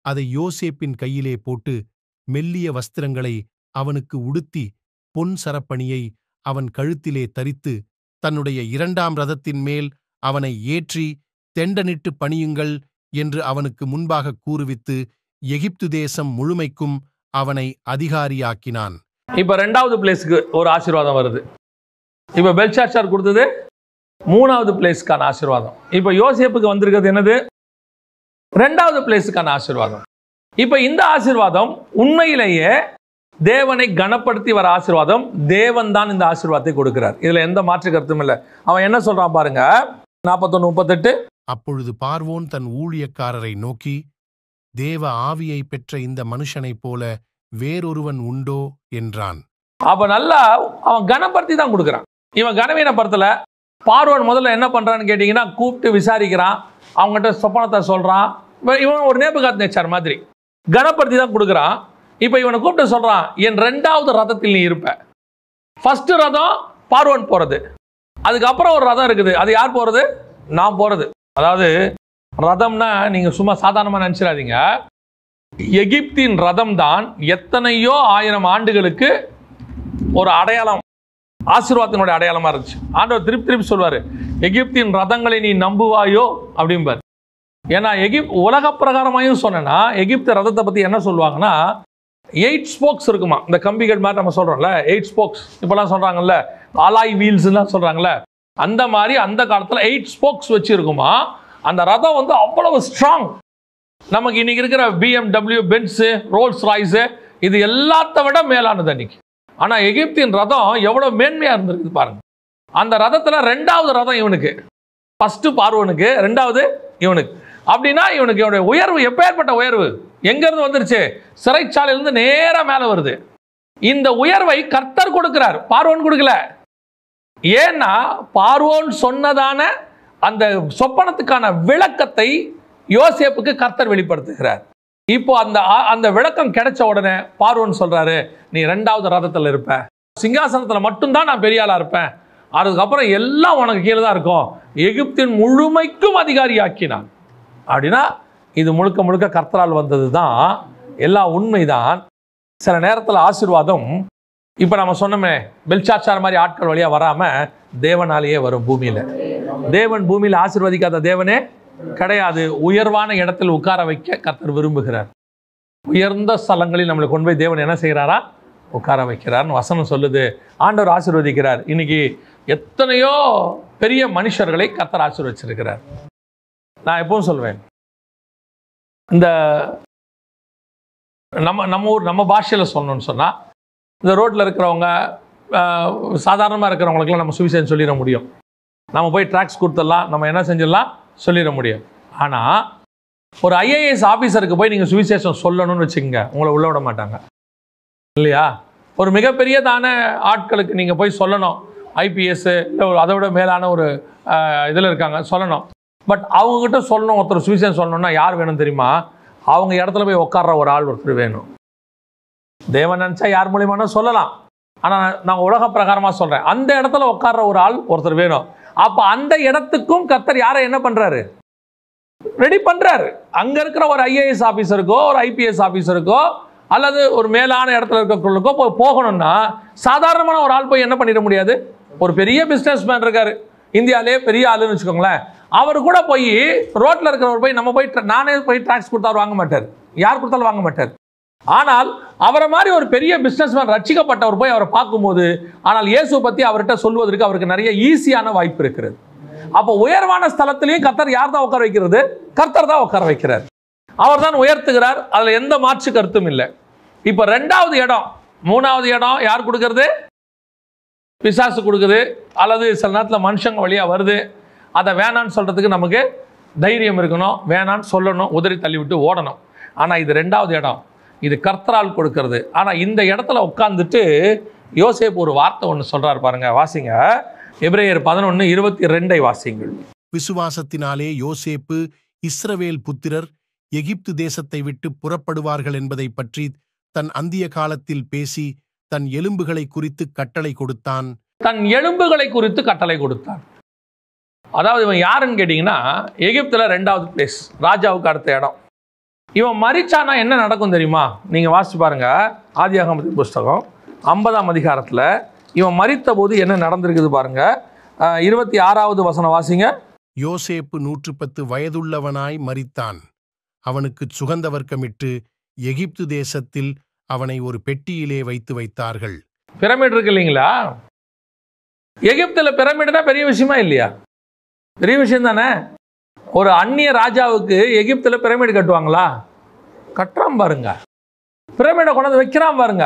அதை யோசேப்பின் கையிலே போட்டு மெல்லிய வஸ்திரங்களை அவனுக்கு உடுத்தி பொன் சரப்பணியை அவன் கழுத்திலே தரித்து தன்னுடைய 2ஆம் ரதத்தின் மேல் அவனை ஏற்றி தெண்டனிட்டு பணியுங்கள் என்று அவனுக்கு முன்பாக கூறுவித்து எகிப்து தேசம் முழுமைக்கும் அவனை அதிகாரியாக்கினான். இப்ப 2வது பிளேஸ்க்கு ஒரு ஆசீர்வாதம் வருது. இப்ப பெல்ஷாத்சார் கொடுத்தது 3வது பிளேஸ்க்கான ஆசீர்வாதம். இப்ப யோசேப்புக்கு வந்திருக்கிறது என்னது? 2வது பிளேஸுக்கான ஆசீர்வாதம். இப்ப இந்த ஆசீர்வாதம் உண்மையிலேயே தேவனை கனப்படுத்தி வர ஆசீர்வாதம். தேவன் தான் இந்த ஆசீர்வாதத்தை கொடுக்கிறார். இதுல எந்த மாற்று கருத்தும் இல்லை. அவன் என்ன சொல்றான் பாருங்க, 41:38. அப்பொழுது பார்வோன் தன் ஊழியக்காரரை நோக்கி, தேவ ஆவியை பெற்ற இந்த மனுஷனைப் போல வேறொருவன் உண்டோ என்றான். அப்ப நல்லா அவன் கனப்படுத்தி தான் கொடுக்கிறான். இவன் கனவீனப்படுத்தல. பார்வோன் முதல்ல என்ன பண்றான்னு கேட்டீங்கன்னா, கூப்பிட்டு விசாரிக்கிறான், அவங்ககிட்ட சொப்பனத்தை சொல்றான். இவன் ஒரு நேபுகாத்நேச்சார் மாதிரி கனப்படுத்தி தான் கொடுக்குறான். இப்ப இவனை கூப்பிட்டு சொல்றான், என் 2வது ரதத்தில் நீ இருப்ப. ஃபர்ஸ்ட் ரதம் பார்வோன் போறது, அதுக்கப்புறம் ஒரு ரதம் இருக்குது. அது யார் போறது? நான் போறது. அதாவது ரதம்னா நீங்க சும்மா சாதாரணமா நினைச்சிடாதீங்க. எகிப்தின் ரதம் தான் எத்தனையோ 1000 ஆண்டுகளுக்கு ஒரு அடையாளம். ஆசீர்வாதத்தினுடைய அடையாளமா இருந்துச்சு. ஆண்டவர் திருப்பி திருப்பி சொல்வாரு, எகிப்தின் ரதங்களை நீ நம்புவாயோ அப்படிம்பார். ஏன்னா உலக பிரகாரமாயும் சொன்னா எகிப்து ரதத்தை பத்தி என்ன சொல்லுவாங்கன்னா 8 ஸ்போக்ஸ் இருக்குமா. இந்த கம்பிகள் மாதிரி நம்ம சொல்றோம்ல 8 ஸ்போக்ஸ், இப்பெல்லாம் சொல்றாங்கல்ல அலாய் வீல்ஸ்லாம் சொல்றாங்கல்ல, அந்த மாதிரி அந்த காலத்துல 8 ஸ்போக்ஸ் வச்சு இருக்குமா. அந்த ரதம் வந்து அவ்வளவு ஸ்ட்ராங். நமக்கு இன்னைக்கு இருக்கிற BMW, பென்ஸ், ரோல்ஸ் ராய்ஸ் இது எல்லாத்த விட மேலானது அன்னைக்கு. ஆனா எகிப்தின் ரதம் எவ்வளவு மேன்மையா இருந்திருக்கு பாருங்க. அந்த ரதத்துல 2வது ரதம் இவனுக்கு, ஃபர்ஸ்ட் பார்வோனுக்கு, 2வது இவனுக்கு. அப்படின்னா இவனுக்கு உயர்வு எப்பேற்பட்ட உயர்வு எங்க இருந்து வந்துருச்சு? சிறைச்சாலையிலிருந்து நேரா மேல வருது. இந்த உயர்வை கர்த்தர் கொடுக்கிறார், பார்வோன் கொடுக்கல. ஏன்னா பார்வோன் சொன்னதான அந்த சொப்பனத்துக்கான விளக்கத்தை யோசேப்புக்கு கர்த்தர் வெளிப்படுத்துகிறார். இப்போ அந்த விளக்கம் கிடைச்ச உடனே பார்வோன் சொல்றாரு, நீ 2வது ரதத்தில் இருப்ப, சிங்காசனத்தில் மட்டும்தான் நான் பெரிய ஆளா இருப்பேன், அதுக்கப்புறம் எல்லாம் உனக்கு கீழே தான் இருக்கும், எகிப்தின் முழுமைக்கும் அதிகாரி ஆக்கினான். அப்படின்னா இது முழுக்க முழுக்க கர்த்தரால் வந்தது தான், எல்லாம் உண்மைதான். சில நேரத்தில் ஆசீர்வாதம் இப்போ நம்ம சொன்னோமே பெல்சாச்சார் மாதிரி ஆட்கள் வழியாக வராமல் தேவனாலேயே வரும். பூமியில் தேவன் பூமியில் ஆசீர்வதிக்காத தேவனே கிடையாது. உயர்வான இடத்தில் உட்கார வைக்க கர்த்தர் விரும்புகிறார். உயர்ந்த ஸ்தலங்களில் நம்மளை கொண்டு போய் தேவன் என்ன செய்கிறாரா? உட்கார வைக்கிறார்னு வசனம் சொல்லுது. ஆண்டவர் ஆசீர்வதிக்கிறார். இன்னைக்கு எத்தனையோ பெரிய மனுஷர்களை கர்த்தர் ஆசீர்வதிச்சிருக்கிறார். நான் எப்பவும் சொல்வேன், இந்த நம்ம பாஷையில் சொல்லணும்னு சொன்னால், இந்த ரோட்டில் இருக்கிறவங்க சாதாரணமாக இருக்கிறவங்களுக்குலாம் நம்ம சுவிசேஷம் சொல்லிட முடியும். நம்ம போய் ட்ராக்ஸ் கொடுத்துடலாம், நம்ம என்ன செஞ்சிடலாம் சொல்லிட முடியும். ஆனால் ஒரு IAS ஆஃபீஸருக்கு போய் நீங்கள் சுவிசேஷம் சொல்லணும்னு வச்சுக்கோங்க, உங்களை உள்ள விட மாட்டாங்க இல்லையா? ஒரு மிகப்பெரியதான ஆட்களுக்கு நீங்கள் போய் சொல்லணும், IPS இல்லை அதை விட மேலான ஒரு இதில் இருக்காங்க, சொல்லணும். பட் அவங்ககிட்ட சொல்லணும், ஒருத்தர் சுவிசேஷம் சொல்லணும்னா யார் வேணும் தெரியுமா? அவங்க இடத்துல போய் உட்கார்ற ஒரு ஆள் ஒருத்தர் வேணும். தேவன் நினச்சா யார் மூலியமான சொல்லலாம், ஆனால் நான் உலக பிரகாரமாக சொல்கிறேன், அந்த இடத்துல உட்கார்ற ஒரு ஆள் ஒருத்தர் வேணும். அப்போ அந்த இடத்துக்கும் கர்த்தர் யாரை என்ன பண்ணுறாரு? ரெடி பண்ணுறாரு. அங்கே இருக்கிற ஒரு IAS ஆஃபீஸருக்கோ ஒரு IPS ஆஃபீஸருக்கோ அல்லது ஒரு மேலான இடத்துல இருக்கிறவங்களுக்கோ போகணும்னா சாதாரணமான ஒரு ஆள் போய் என்ன பண்ணிட முடியாது. ஒரு பெரிய பிஸ்னஸ் மேன் இருக்காரு, இந்தியாவிலே பெரிய ஆளுன்னு வச்சுக்கோங்களேன், அவர் கூட போய் ரோட்டில் இருக்கிறவர் போய் நம்ம போய் நானே போய் டாக்ஸ் கொடுத்தாரு வாங்க மாட்டார், யார் கொடுத்தாலும் வாங்க மாட்டார். ஆனால் அவரை மாதிரி ஒரு பெரிய பிஸ்னஸ் மேன் ரட்சிக்கப்பட்டவர் போய் அவரை பார்க்கும்போது, ஆனால் இயேசு பற்றி அவர்கிட்ட சொல்வதற்கு அவருக்கு நிறைய ஈஸியான வாய்ப்பு இருக்கிறது. அப்போ உயர்வான ஸ்தலத்திலையும் கர்த்தர் யார் தான் உட்கார வைக்கிறது? கர்த்தர் தான் உட்கார வைக்கிறார். அவர் தான் உயர்த்துகிறார். அதில் எந்த மாற்று கருத்தும் இல்லை. இப்போ 2வது இடம், 3வது இடம் யார் கொடுக்கறது? பிசாசு கொடுக்குது, அல்லது சில நேரத்தில் மனுஷங்க வழியாக வருது. அதை வேணான்னு சொல்கிறதுக்கு நமக்கு தைரியம் இருக்கணும், வேணான்னு சொல்லணும், உதறி தள்ளிவிட்டு ஓடணும். ஆனால் இது 2வது இடம், இது கர்த்தரால் கொடுக்கறது. ஆனால் இந்த இடத்துல உட்கார்ந்துட்டு யோசேப்பு ஒரு வார்த்தை ஒன்று சொல்கிறார் பாருங்க, வாசிங்க. எபிரேயர் 11:22 வாசிங்கள். விசுவாசத்தினாலே யோசேப்பு இஸ்ரவேல் புத்திரர் எகிப்து தேசத்தை விட்டு புறப்படுவார்கள் என்பதை பற்றி தன் அந்திய காலத்தில் பேசி தன் எலும்புகளை குறித்து கட்டளை கொடுத்தான். தன் எலும்புகளை குறித்து கட்டளை கொடுத்தான். அதாவது இவன் யாருன்னு கேட்டீங்கன்னா, எகிப்துல 2வது பிளேஸ், ராஜாவுக்கு அடுத்த இடம். இவன் மரிச்சானா என்ன நடக்கும் தெரியுமா? நீங்க வாசிச்சு பாருங்க, ஆதியாகமத்தின் புஸ்தகம் 50ஆம் அதிகாரத்தில் இவன் மரித்த போது என்ன நடந்திருக்குது பாருங்க. 26வது வசனம் வாசிங்க. யோசேப்பு 110 வயதுள்ளவனாய் மரித்தான். அவனுக்கு சுகந்த வர்க்கமிட்டு எகிப்து தேசத்தில் அவனை ஒரு பெட்டியிலே வைத்தார்கள். பிரமிட் இருக்கு இல்லைங்களா? எகிப்துல பிரமிட்னா பெரிய விஷயமா இல்லையா? பெரிய விஷயம் தானே. ஒரு அந்நிய ராஜாவுக்கு எகிப்துல பிரமிட் கட்டுவாங்களா? கட்டுறான் பாருங்க. பிரமிடை கொண்டாந்து வைக்கிறான் பாருங்க.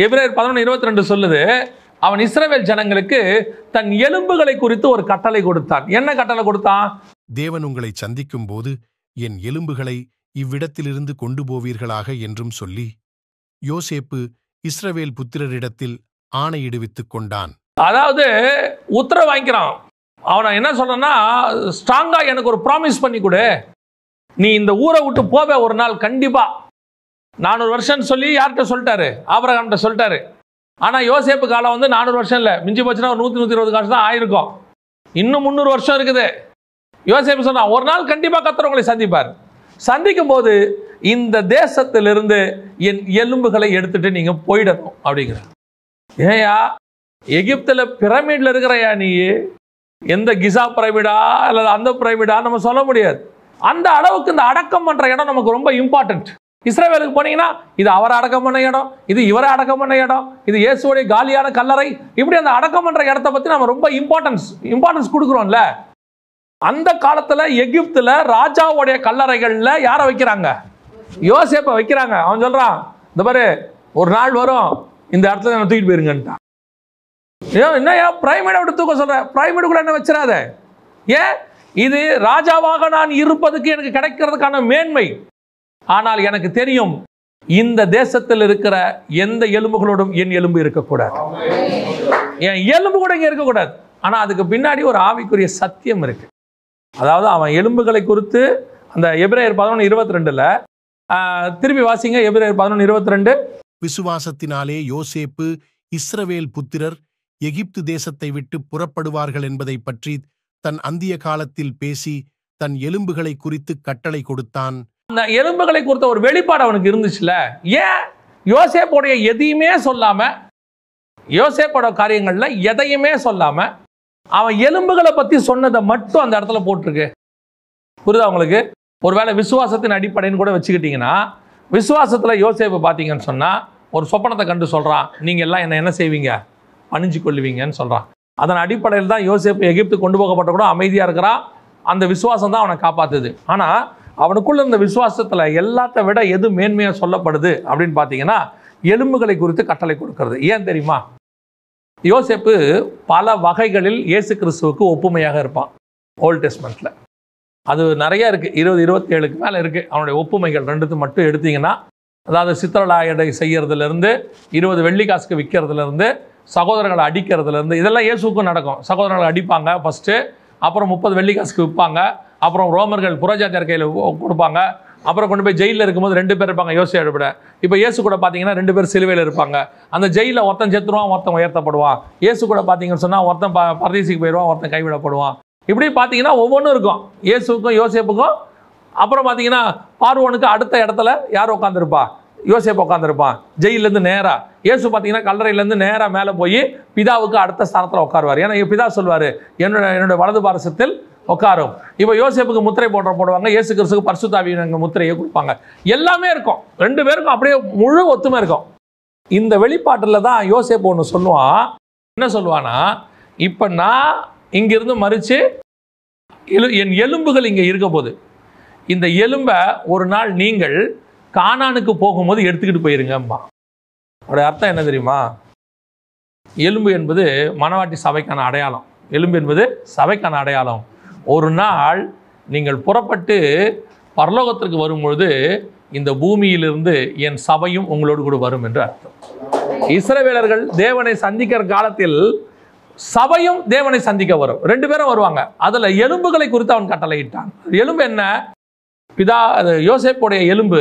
எபிரேயர் 11:22 சொல்லுது, அவன் இஸ்ரவேல் ஜனங்களுக்கு தன் எலும்புகளை குறித்து ஒரு கட்டளை கொடுத்தான். என்ன கட்டளை கொடுத்தான்? தேவன் உங்களை சந்திக்கும் போது என் எலும்புகளை இவ்விடத்திலிருந்து கொண்டு போவீர்களாக என்றும் சொல்லி யோசேப்பு இஸ்ரவேல் புத்திரரிடத்தில் ஆணையிடுவித்துக் கொண்டான். அதாவது உத்தரவு வாங்கிக்கிறான். அவனை என்ன சொல்றன்னா, ஸ்ட்ராங்கா எனக்கு ஒரு ப்ராமிஸ் பண்ணி கொடு, நீ இந்த ஊரை விட்டு போவே ஒரு நாள் கண்டிப்பா. 400 வருஷம் சொல்லி யார்கிட்ட சொல்லிட்டாரு? ஆபிரகாம்கிட்ட சொல்லிட்டாரு. ஆனா யோசேப்பு காலம் வந்து 400 வருஷம் இல்லை, மிஞ்சி போச்சுன்னா ஒரு 100-120 காலம் தான் ஆயிருக்கும். இன்னும் 300 வருஷம் இருக்குது. யோசேப்பு சொன்னா ஒரு நாள் கண்டிப்பா கர்த்தர் உங்களை சந்திப்பார். சந்திக்கும் போது இந்த தேசத்திலிருந்து என் எலும்புகளை எடுத்துட்டு நீங்க போயிடணும் அப்படிங்கிற. ஏயா எகிப்துல பிரமிட்ல இருக்கிறையா நீ? எந்த கிசா பிரமிடா அல்லது அந்த பிரமிடா நம்ம சொல்ல முடியாது. அந்த அளவுக்கு இந்த அடக்கம் பண்ற இடம் நமக்கு ரொம்ப இம்பார்ட்டன்ட். இஸ்ரவேலுக்கு போனீங்கன்னா இது அவரை அடக்கம் பண்ண இடம், இது இவரை அடக்கம் பண்ண இடம், இது இயேசுவோடைய காலியான கல்லறை. இப்படி அந்த அடக்கம் பண்ற இடத்தை பத்தி நம்ம ரொம்ப இம்பார்ட்டன்ஸ் கொடுக்குறோம்ல. அந்த காலத்துல எகிப்துல ராஜாவுடைய கல்லறைகள்ல யாரை வைக்கிறாங்க? யோசேப்பை வைக்கிறாங்க. அவன் சொல்றான், இந்த பாரு ஒரு நாள் வரும் இந்த இடத்துல என்ன தூக்கிட்டு போயிருங்கன்ட்டான். என்ன பிரைமேடை விட்டு தூக்க சொல்ற? பிரைமேடுக்குள்ள என்ன வச்சிடாத. ஏன்? இது ராஜாவாக நான் இருப்பதுக்கு எனக்கு கிடைக்கிறதுக்கான மேன்மை. ஆனால் எனக்கு தெரியும் இந்த தேசத்தில் இருக்கிற எந்த எலும்புகளோடும் என் எலும்பு இருக்கக்கூடாது, என் எலும்பு கூட இங்க இருக்கக்கூடாது. ஆனா அதுக்கு பின்னாடி ஒரு ஆவிக்குரிய சத்தியம் இருக்கு. அதாவது அவன் எலும்புகளை குறித்து அந்த எபிரேயர் 11:22 திருப்பி வாசிங்க. எபிரேயர் 11:22. விசுவாசத்தினாலே யோசேப்பு இஸ்ரவேல் புத்திரர் எகிப்து தேசத்தை விட்டு புறப்படுவார்கள் என்பதை பற்றி தன் அந்திய காலத்தில் பேசி தன் எலும்புகளை குறித்து கட்டளை கொடுத்தான். அந்த எலும்புகளை குறித்த ஒரு வெளிப்பாடு அவனுக்கு இருந்துச்சுல. ஏன் யோசேப்போடைய எதையுமே சொல்லாம, யோசேப்போட காரியங்கள்ல எதையுமே சொல்லாம அவன் எலும்புகளை பத்தி சொன்னதை மட்டும் அந்த இடத்துல போட்டிருக்கு? புரியுதா உங்களுக்கு? ஒருவேளை விசுவாசத்தின் அடிப்படைன்னு கூட வச்சுக்கிட்டீங்கன்னா, விசுவாசத்துல யோசேப்பு பார்த்தீங்கன்னு சொன்னா ஒரு சொப்பனத்தை கண்டு சொல்றான், நீங்க எல்லாம் என்ன செய்வீங்க? பணிஞ்சு கொள்ளுவீங்கன்னு சொல்றான். அதன் அடிப்படையில் தான் யோசேப்பு எகிப்து கொண்டு போகப்பட்ட கூட அமைதியா இருக்கிறான். அந்த விசுவாசம் தான் அவனை காப்பாத்துது. ஆனா அவனுக்குள்ள இந்த விசுவாசத்துல எல்லாத்த விட எது மேன்மையா சொல்லப்படுது அப்படின்னு பார்த்தீங்கன்னா, எலும்புகளை குறித்து கட்டளை கொடுக்கிறது. ஏன் தெரியுமா? யோசேப்பு பல வகைகளில் இயேசு கிறிஸ்துவுக்கு ஒப்புமையாக இருப்பான். ஓல்ட் டெஸ்ட்மெண்ட்ல அது நிறைய இருக்கு, 20-27க்கு மேல இருக்கு அவனுடைய ஒப்புமைகள். ரெண்டுத்து மட்டும் எடுத்தீங்கன்னா, அதாவது சித்திரலாயடை செய்யறதுல இருந்து 20 வெள்ளிக்காசுக்கு விற்கிறதுல இருந்து சகோதரர்களை அடிக்கிறதுல இருந்து இதெல்லாம் இயேசுக்கும் நடக்கும். சகோதரர்களை அடிப்பாங்க ஃபர்ஸ்ட், அப்புறம் 30 வெள்ளிக்காசுக்கு விற்பாங்க, அப்புறம் ரோமர்கள் புறஜாதியார் கையில் கொடுப்பாங்க, அப்புறம் கொண்டு போய் ஜெயிலில் இருக்கும்போது 2 பேர் இருப்பாங்க யோசேப்பு விட. இப்போ இயேசு கூட பார்த்தீங்கன்னா 2 பேர் சிலுவையில் இருப்பாங்க. அந்த ஜெயிலில் ஒருத்தன் செத்துருவான், ஒருத்தன் உயர்த்தப்படுவான். இயேசு கூட பார்த்தீங்கன்னு சொன்னால் ஒருத்தன் பரதீசுக்கு போயிடுவான், ஒருத்தன் கைவிடப்படுவான். இப்படி பார்த்தீங்கன்னா ஒவ்வொன்றும் இருக்கும் இயேசுக்கும் யோசேப்புக்கும். அப்புறம் பார்த்தீங்கன்னா பார்வோனுக்கு அடுத்த இடத்துல யார் உட்காந்துருப்பா? யோசேப்பு உட்காந்துருப்பான் ஜெயிலேருந்து நேராக. இயேசு பார்த்தீங்கன்னா கல்லறையிலேருந்து நேராக மேலே போய் பிதாவுக்கு அடுத்த ஸ்தானத்தில் உட்காருவார். ஏன்னா பிதா சொல்வார், என்னோட வலது பாரசத்தில் உட்காரும். இப்போ யோசேப்புக்கு முத்திரை போடுவாங்க, இயேசு கிறிஸ்துக்கு பரிசுத்த ஆவியின் முத்திரையை கொடுப்பாங்க. எல்லாமே இருக்கும், 2 பேருக்கும் அப்படியே முழு ஒத்துமை இருக்கும். இந்த வெளிப்பாட்டில் தான் யோசேப்பு ஒன்று சொல்லுவான். என்ன சொல்லுவானா, இப்போ நான் இங்கிருந்து மறித்து என் எலும்புகள் இங்கே இருக்க போது, இந்த எலும்பை ஒரு நாள் நீங்கள் கானானுக்கு போகும்போது எடுத்துக்கிட்டு போயிருங்கம்மா. அவருடைய அர்த்தம் என்ன தெரியுமா? எலும்பு என்பது மணவாட்டி சபைக்கான அடையாளம். எலும்பு என்பது சபைக்கான அடையாளம். ஒரு நாள் நீங்கள் புறப்பட்டு பரலோகத்திற்கு வரும்பொழுது இந்த பூமியிலிருந்து என் சபையும் உங்களோடு கூட வரும் என்று அர்த்தம். இஸ்ரவேலர்கள் தேவனை சந்திக்கிற காலத்தில் சபையும் தேவனை சந்திக்க வரும். 2 பேரும் வருவாங்க. அதுல எலும்புகளை குறித்து அவன் கட்டளையிட்டான். எலும்பு என்ன? பிதா யோசேப்புடைய எலும்பு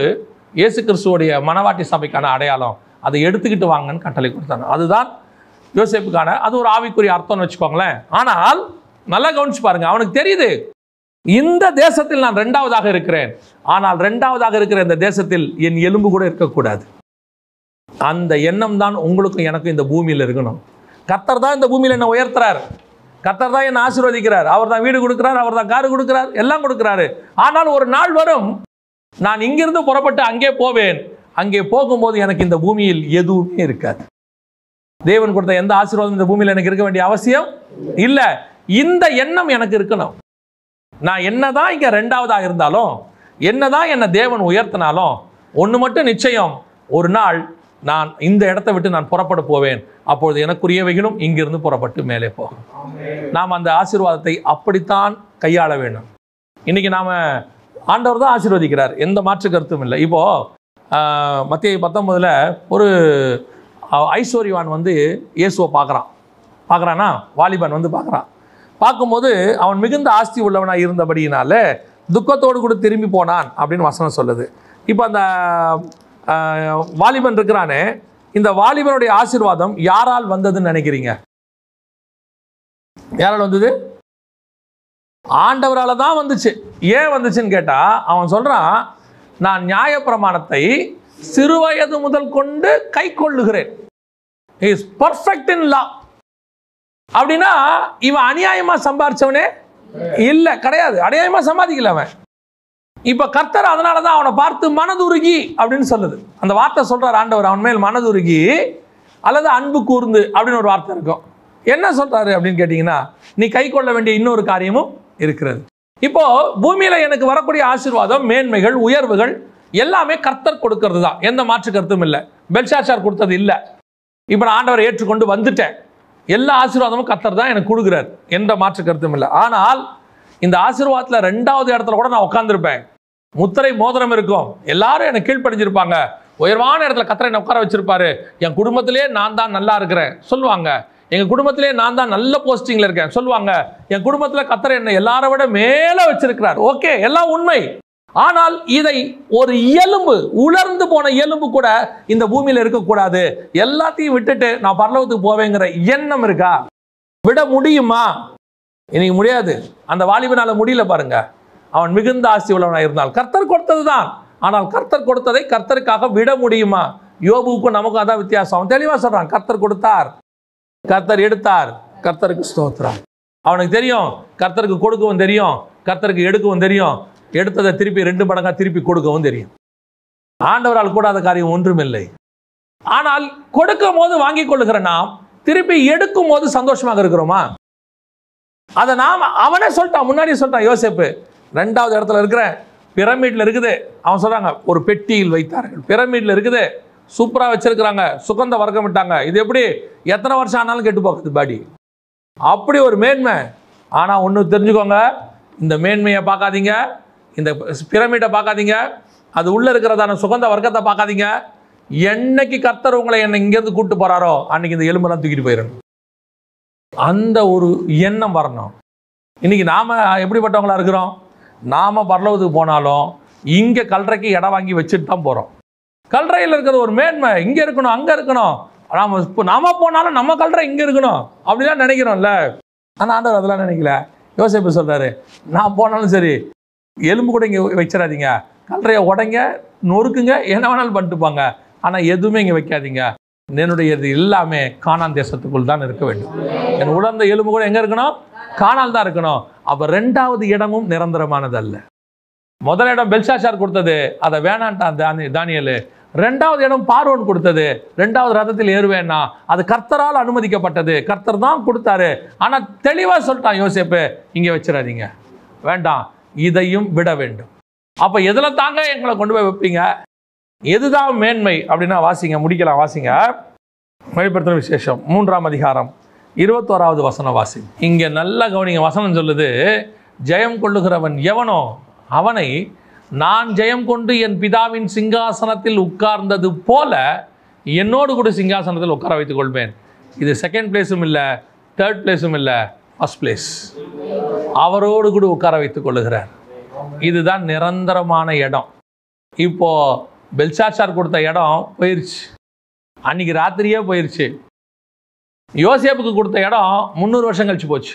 இயேசு கிறிஸ்துவோடைய மணவாட்டி சபைக்கான அடையாளம். அதை எடுத்துக்கிட்டு வாங்கன்னு கட்டளை கொடுத்தாங்க. அதுதான் யோசேப்புக்கான, அது ஒரு ஆவிக்குரிய அர்த்தம்னு வச்சுக்கோங்களேன். ஆனால் நல்லா கவனிச்சு பாருங்க, அவனுக்கு தெரியுது இந்த தேசத்தில் நான் 2வதாக இருக்கிறேன். ஆனால் 2வதாக இருக்கிற இந்த தேசத்தில் என் எலும்பு கூட இருக்கக்கூடாது. அந்த எண்ணம் தான் உங்களுக்கும் எனக்கும் இந்த பூமியில் இருக்கணும். கர்த்தர் தான் இந்த பூமியில் என்ன உயர்த்துறார், கர்த்தர் தான் என்ன ஆசீர்வதிக்கிறார், அவர் தான் வீடு கொடுக்கிறார், அவர் தான் காரு கொடுக்கிறார், எல்லாம் கொடுக்கிறாரு. ஆனால் ஒரு நாள் வரும், நான் இங்கிருந்து புறப்பட்டு அங்கே போவேன். அங்கே போகும்போது எனக்கு இந்த பூமியில் எதுவுமே இருக்காது. தேவன் கொடுத்த எந்த ஆசீர்வாதம் இந்த பூமியில் எனக்கு இருக்க வேண்டிய அவசியம் இல்லை. இந்த எண்ணம் எனக்கு இருக்கணும். நான் என்னதான் இங்க 2வதா இருந்தாலும், என்னதான் என்ன தேவன் உயர்த்தினாலும், ஒன்று மட்டும் நிச்சயம், ஒரு நாள் நான் இந்த இடத்தை விட்டு நான் புறப்பட போவேன். அப்பொழுது எனக்குரியவைகளும் இங்கிருந்து புறப்பட்டு மேலே போகும். நாம் அந்த ஆசீர்வாதத்தை அப்படித்தான் கையாள வேண்டும். இன்னைக்கு நாம ஆண்டவர் தான் ஆசீர்வதிக்கிறார், எந்த மாற்று கருத்தும் இல்லை. இப்போ மத்தேயு 19 ஒரு ஐஸ்வர்யவான் வந்து இயேசுவை பார்க்குறானா, வாலிபன் வந்து பார்க்கும்போது அவன் மிகுந்த ஆஸ்தி உள்ளவனாக இருந்தபடியினால துக்கத்தோடு கூட திரும்பி போனான் அப்படின்னு வசனம் சொல்லுது. இப்போ அந்த வாலிபன் இருக்கிறானே, இந்த வாலிபனுடைய ஆசீர்வாதம் யாரால் வந்ததுன்னு நினைக்கிறீங்க? யாரால் வந்தது? ஆண்டவரால தான் வந்துச்சு. ஏன் வந்துச்சுன்னு கேட்டா, அவன் சொல்றான், நான் நியாயப்பிரமாணத்தை சிறுவயது முதல் கொண்டு கை கொள்ளுகிறேன். He is perfect in law. அப்படின்னா இவன் அநியாயமா சம்பாரிச்சவனே இல்ல, கிடையாது, அநியாயமா சம்பாதிக்கல அவன். இப்ப கர்த்தர் அதனாலதான் அவனை பார்த்து மனதுருகி அப்படின்னு சொல்லுது. அந்த வார்த்தை சொல்றார் ஆண்டவர், அவன் மேல் மனதுருகி அல்லது அன்பு கூர்ந்து அப்படின்னு ஒரு வார்த்தை இருக்கும். என்ன சொல்றாரு அப்படின்னு கேட்டீங்கன்னா, நீ கை கொள்ள வேண்டிய இன்னொரு காரியமும் இருக்கிறது. இப்போ பூமியில எனக்கு வரக்கூடிய ஆசீர்வாதம், மேன்மைகள், உயர்வுகள் எல்லாமே கர்த்தர் கொடுக்கிறது தான், எந்த மாற்று கருத்தும் இல்லை. பெல்ஷாத்சார் கொடுத்தது இல்லை. இப்போ நான் ஆண்டவரை ஏற்றுக்கொண்டு வந்துட்டேன், எல்லா ஆசீர்வாதமும் கர்த்தர் தான் எனக்கு கொடுக்குறாரு, எந்த மாற்று கருத்தும் இல்லை. ஆனால் இந்த ஆசீர்வாதத்தில் 2வது இடத்துல கூட நான் உட்கார்ந்துருப்பேன், முத்திரை மோதிரம் இருக்கும், எல்லாரும் எனக்கு கீழ்ப்படிஞ்சிருப்பாங்க, உயர்வான இடத்துல கர்த்தரை என்னை உட்கார வச்சிருப்பாரு, என் குடும்பத்திலே நான் தான் நல்லா இருக்கிறேன் சொல்லுவாங்க, எங்க குடும்பத்திலே நான் தான் நல்ல போஸ்டிங்ல இருக்கேன் சொல்லுவாங்க, என் குடும்பத்துல கர்த்தர் என்னை எல்லாரை விட மேல வச்சிருக்கிறார். ஓகே, எல்லாம் உண்மை. ஆனால் இதை ஒரு எலும்பு, உலர்ந்து போன எலும்பு கூட இந்த பூமியில இருக்கக்கூடாது, எல்லாத்தையும் விட்டுட்டு நான் பரலோகத்துக்கு போவேங்கிற எண்ணம் இருக்கா? விட முடியுமா? இன்னைக்கு முடியாது. அந்த வாலிபனால முடியல பாருங்க. அவன் மிகுந்த ஆஸ்தி உள்ளவனாக இருந்தால், கர்த்தர் கொடுத்தது தான், ஆனால் கர்த்தர் கொடுத்ததை கர்த்தருக்காக விட முடியுமா? யோபுவுக்கும் நமக்கும் அதான் வித்தியாசம். அவன் தெளிவா சொல்றான், கர்த்தர் கொடுத்தார், கர்த்தர் எடுத்தார், கர்த்தருக்கு ஸ்தோத்திரம். அவனுக்கு தெரியும் கர்த்தருக்கு கொடுக்கவும் தெரியும், கர்த்தருக்கு எடுக்கவும் தெரியும், எடுத்ததை திருப்பி 2 மடங்கா திருப்பி கொடுக்கவும் தெரியும். ஆண்டவரால் கூடாத காரியம் ஒன்றுமில்லை. ஆனால் கொடுக்கும் போது வாங்கிக் கொள்ளுகிற நாம் திருப்பி எடுக்கும் போது சந்தோஷமாக இருக்கிறோமா? அதை நாம் அவனே சொல்லிட்டான், முன்னாடியே சொல்லிட்டான். யோசேப்பு 2வது இடத்துல இருக்கிற பிரமிட்ல இருக்குது. அவன் சொல்றாங்க, ஒரு பெட்டியில் வைத்தார்கள், பிரமிட்ல இருக்குது, சூப்பரா வச்சிருக்கிறாங்க, சுகந்த வர்க்கம் விட்டாங்க, இது எப்படி எத்தனை வருஷம் ஆனாலும் கெட்டு போகுது பாடி, அப்படி ஒரு மேன்மை. ஆனா ஒண்ணு தெரிஞ்சுக்கோங்க, இந்த மேன்மையை பார்க்காதீங்க, இந்த பிரமிட்டை பார்க்காதீங்க, அது உள்ள இருக்கிறதான சுகந்த வர்க்கத்தை பார்க்காதீங்க. என்னைக்கு கர்த்தர் உங்களை என்னை இங்கிருந்து கூட்டு போறாரோ அன்னைக்கு இந்த எலும்பெல்லாம் தூக்கிட்டு போயிடணும். அந்த ஒரு எண்ணம் வரணும். இன்னைக்கு நாம எப்படிப்பட்டவங்களா இருக்கிறோம்? நாம பரலோகத்துக்கு போனாலும் இங்க கல்றைக்கு இடம் வாங்கி வச்சுட்டு தான் போறோம். கல்றையில் இருக்கிற ஒரு மேன்மை இங்க இருக்கணும், அங்க இருக்கணும். நாம போனாலும் நம்ம கல்றை இங்க இருக்கணும் அப்படிலாம் நினைக்கிறோம்ல. ஆனா ஆண்டவர் அதெல்லாம் நினைக்கல. யோசேப்பு சொல்றாரு, நான் போனாலும் சரி எலும்பு கூட இங்க வச்சிடாதீங்க, கல்றையை உடைங்க, நொறுக்குங்க, என்ன வேணாலும் பண்ணிட்டுப்பாங்க, ஆனா எதுவுமே இங்க வைக்காதீங்க. என்னுடைய இது எல்லாமே கானான் தேசத்துக்குள் தான் இருக்க வேண்டும். என் உலர்ந்த எலும்பு கூட எங்க இருக்கணும்? கானால் தான் இருக்கணும். அப்ப 2வது இடமும் நிரந்தரமானது அல்ல. முதல் இடம் பெல்ஷாத்சார் கொடுத்தது, அதை வேணான்ட்டான் தானியேல். 2வது இடம் பார்வோன் கொடுத்தது, 2வது ரதத்தில் ஏறுவேன்னா அது கர்த்தரால் அனுமதிக்கப்பட்டது, கர்த்தர் தான் கொடுத்தாரு. ஆனா தெளிவா சொல்லிட்டான் யோசேப்பு, இங்க வச்சிடாதீங்க, வேண்டாம், இதையும் விட வேண்டும். அப்ப எதுல தாங்க எங்களை கொண்டு போய் வைப்பீங்க? எதுதான் மேன்மை அப்படின்னா வாசிங்க, முடிக்கலாம், வாசிங்க. வெளிப்படுத்தின விசேஷம் 3ஆம் அதிகாரம் 21வது வசனம் வாசி. இங்க நல்ல கவனிங்க, வசனம் சொல்லுது, ஜெயம் கொள்ளுகிறவன் எவனோ அவனை நான் ஜெயம் கொண்டு என் பிதாவின் சிங்காசனத்தில் உட்கார்ந்தது போல என்னோடு கூட சிங்காசனத்தில் உட்கார வைத்துக் கொள்வேன். இது 2nd பிளேஸும் இல்லை, 3rd பிளேஸும் இல்லை, 1st பிளேஸ். அவரோடு கூட உட்கார வைத்துக் கொள்ளுகிறார். இதுதான் நிரந்தரமான இடம். இப்போ பெல்ஷாத்சார் கொடுத்த இடம் போயிருச்சு, அன்னைக்கு ராத்திரியே போயிருச்சு. யோசேப்புக்கு கொடுத்த இடம் 300 வருஷம் கழிச்சு போச்சு,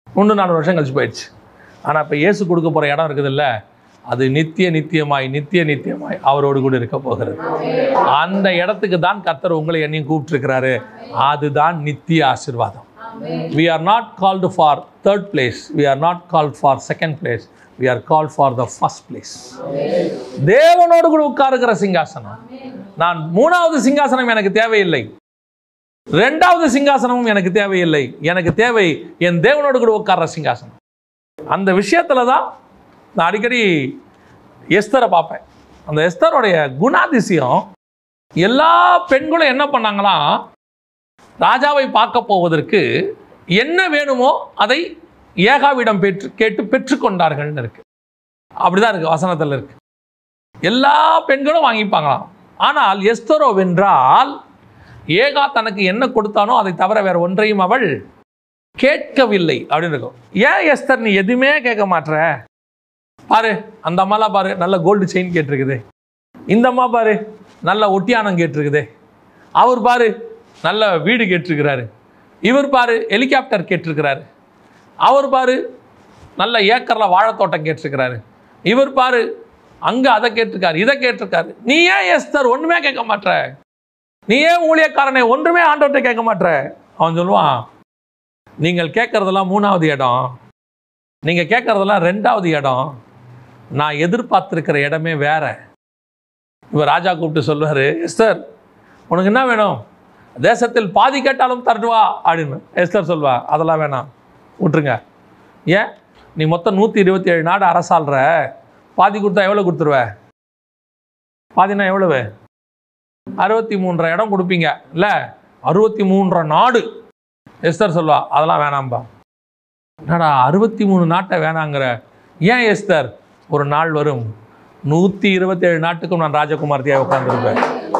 300-400 வருஷம் கழிச்சு போயிடுச்சு. ஆனால் இப்போ இயேசு கொடுக்க போகிற இடம் இருக்குதுல்ல, அது நித்தியமாய் அவரோடு கூட இருக்க போகிறது. அந்த இடத்துக்கு தான் கர்த்தர் உங்களை என்னையும் கூப்பிட்டுருக்கிறாரு. அதுதான் நித்திய ஆசீர்வாதம். We are not called for 3rd place, we are not called for 2nd place, we are called for the 1st place. தேவனோடு கூட உட்காருகிற சிங்காசனம். நான் 3வது சிங்காசனம் எனக்கு தேவையில்லை, 2வது சிங்காசனமும் எனக்கு தேவையில்லை. எனக்கு தேவை என் தேவனோடு கூட உட்கார்ற சிங்காசனம். அந்த விஷயத்துல தான் நான் அடிக்கடி எஸ்தரை பார்ப்பேன். அந்த எஸ்தருடைய குணாதிசயம், எல்லா பெண்களும் என்ன பண்ணாங்களாம், ராஜாவை பார்க்க போவதற்கு என்ன வேணுமோ அதை ஏகாவிடம் கேட்டு பெற்றுக்கொண்டார்கள்னு இருக்கு. அப்படிதான் இருக்கு, வசனத்தில் இருக்கு. எல்லா பெண்களும் வாங்கிப்பாங்களாம். ஆனால் எஸ்தரோ வென்றால் ஏகா தனக்கு என்ன கொடுத்தானோ அதை தவிர வேற ஒன்றையும் அவள் கேட்கவில்லை அப்படின்னு இருக்கும். ஏன் எஸ்தர் நீ எதுவுமே கேட்க மாட்ற? பாரு, அந்த அம்மாலாம் பாரு, நல்ல கோல்டு செயின் கேட்டிருக்குது, இந்த அம்மா பாரு நல்ல ஒட்டியானம் கேட்டிருக்குது, அவர் பாரு நல்ல வீடு கேட்டிருக்கிறாரு, இவர் பாரு ஹெலிகாப்டர் கேட்டிருக்கிறாரு, அவர் பாரு நல்ல ஏக்கர்ல வாழைத்தோட்டம் கேட்டிருக்கிறாரு, இவர் பாரு அங்க அதை கேட்டிருக்காரு, இதை கேட்டிருக்காரு. நீ ஏன் எஸ்தர் ஒண்ணுமே கேட்க மாட்ற? நீ ஏன் ஊழியக்காரனை ஒன்றுமே ஆண்டவர்கிட்ட கேட்க மாட்ற? அவன் சொல்லுவான், நீங்கள் கேட்குறதெல்லாம் 3வது இடம், நீங்கள் கேட்குறதெல்லாம் 2வது இடம், நான் எதிர்பார்த்துருக்கிற இடமே வேற. இவர் ராஜா கூப்பிட்டு சொல்லுவார், எஸ்தர் உனக்கு என்ன வேணும்? தேசத்தில் பாதி கேட்டாலும் தருவா அப்படின்னு. எஸ்தர் சொல்வா, அதெல்லாம் வேணாம், விட்டுருங்க. ஏன்? நீ மொத்தம் 127 நாடு அரசாள்ற, பாதி கொடுத்தா எவ்வளோ கொடுத்துருவ? பாதினா எவ்வளவு? 63 இடம் கொடுப்பீங்க இல்லை? 63 நாடு. எஸ்தர் சொல்வா, அதெல்லாம் வேணாம்பா. என்னடா 63 நாட்டை வேணாங்கிற? ஏன் எஸ்தர்? ஒரு நாள் வரும் 127 நாட்டுக்கும் நான் ராஜகுமார்த்தியாக உட்காந்துருப்பேன்.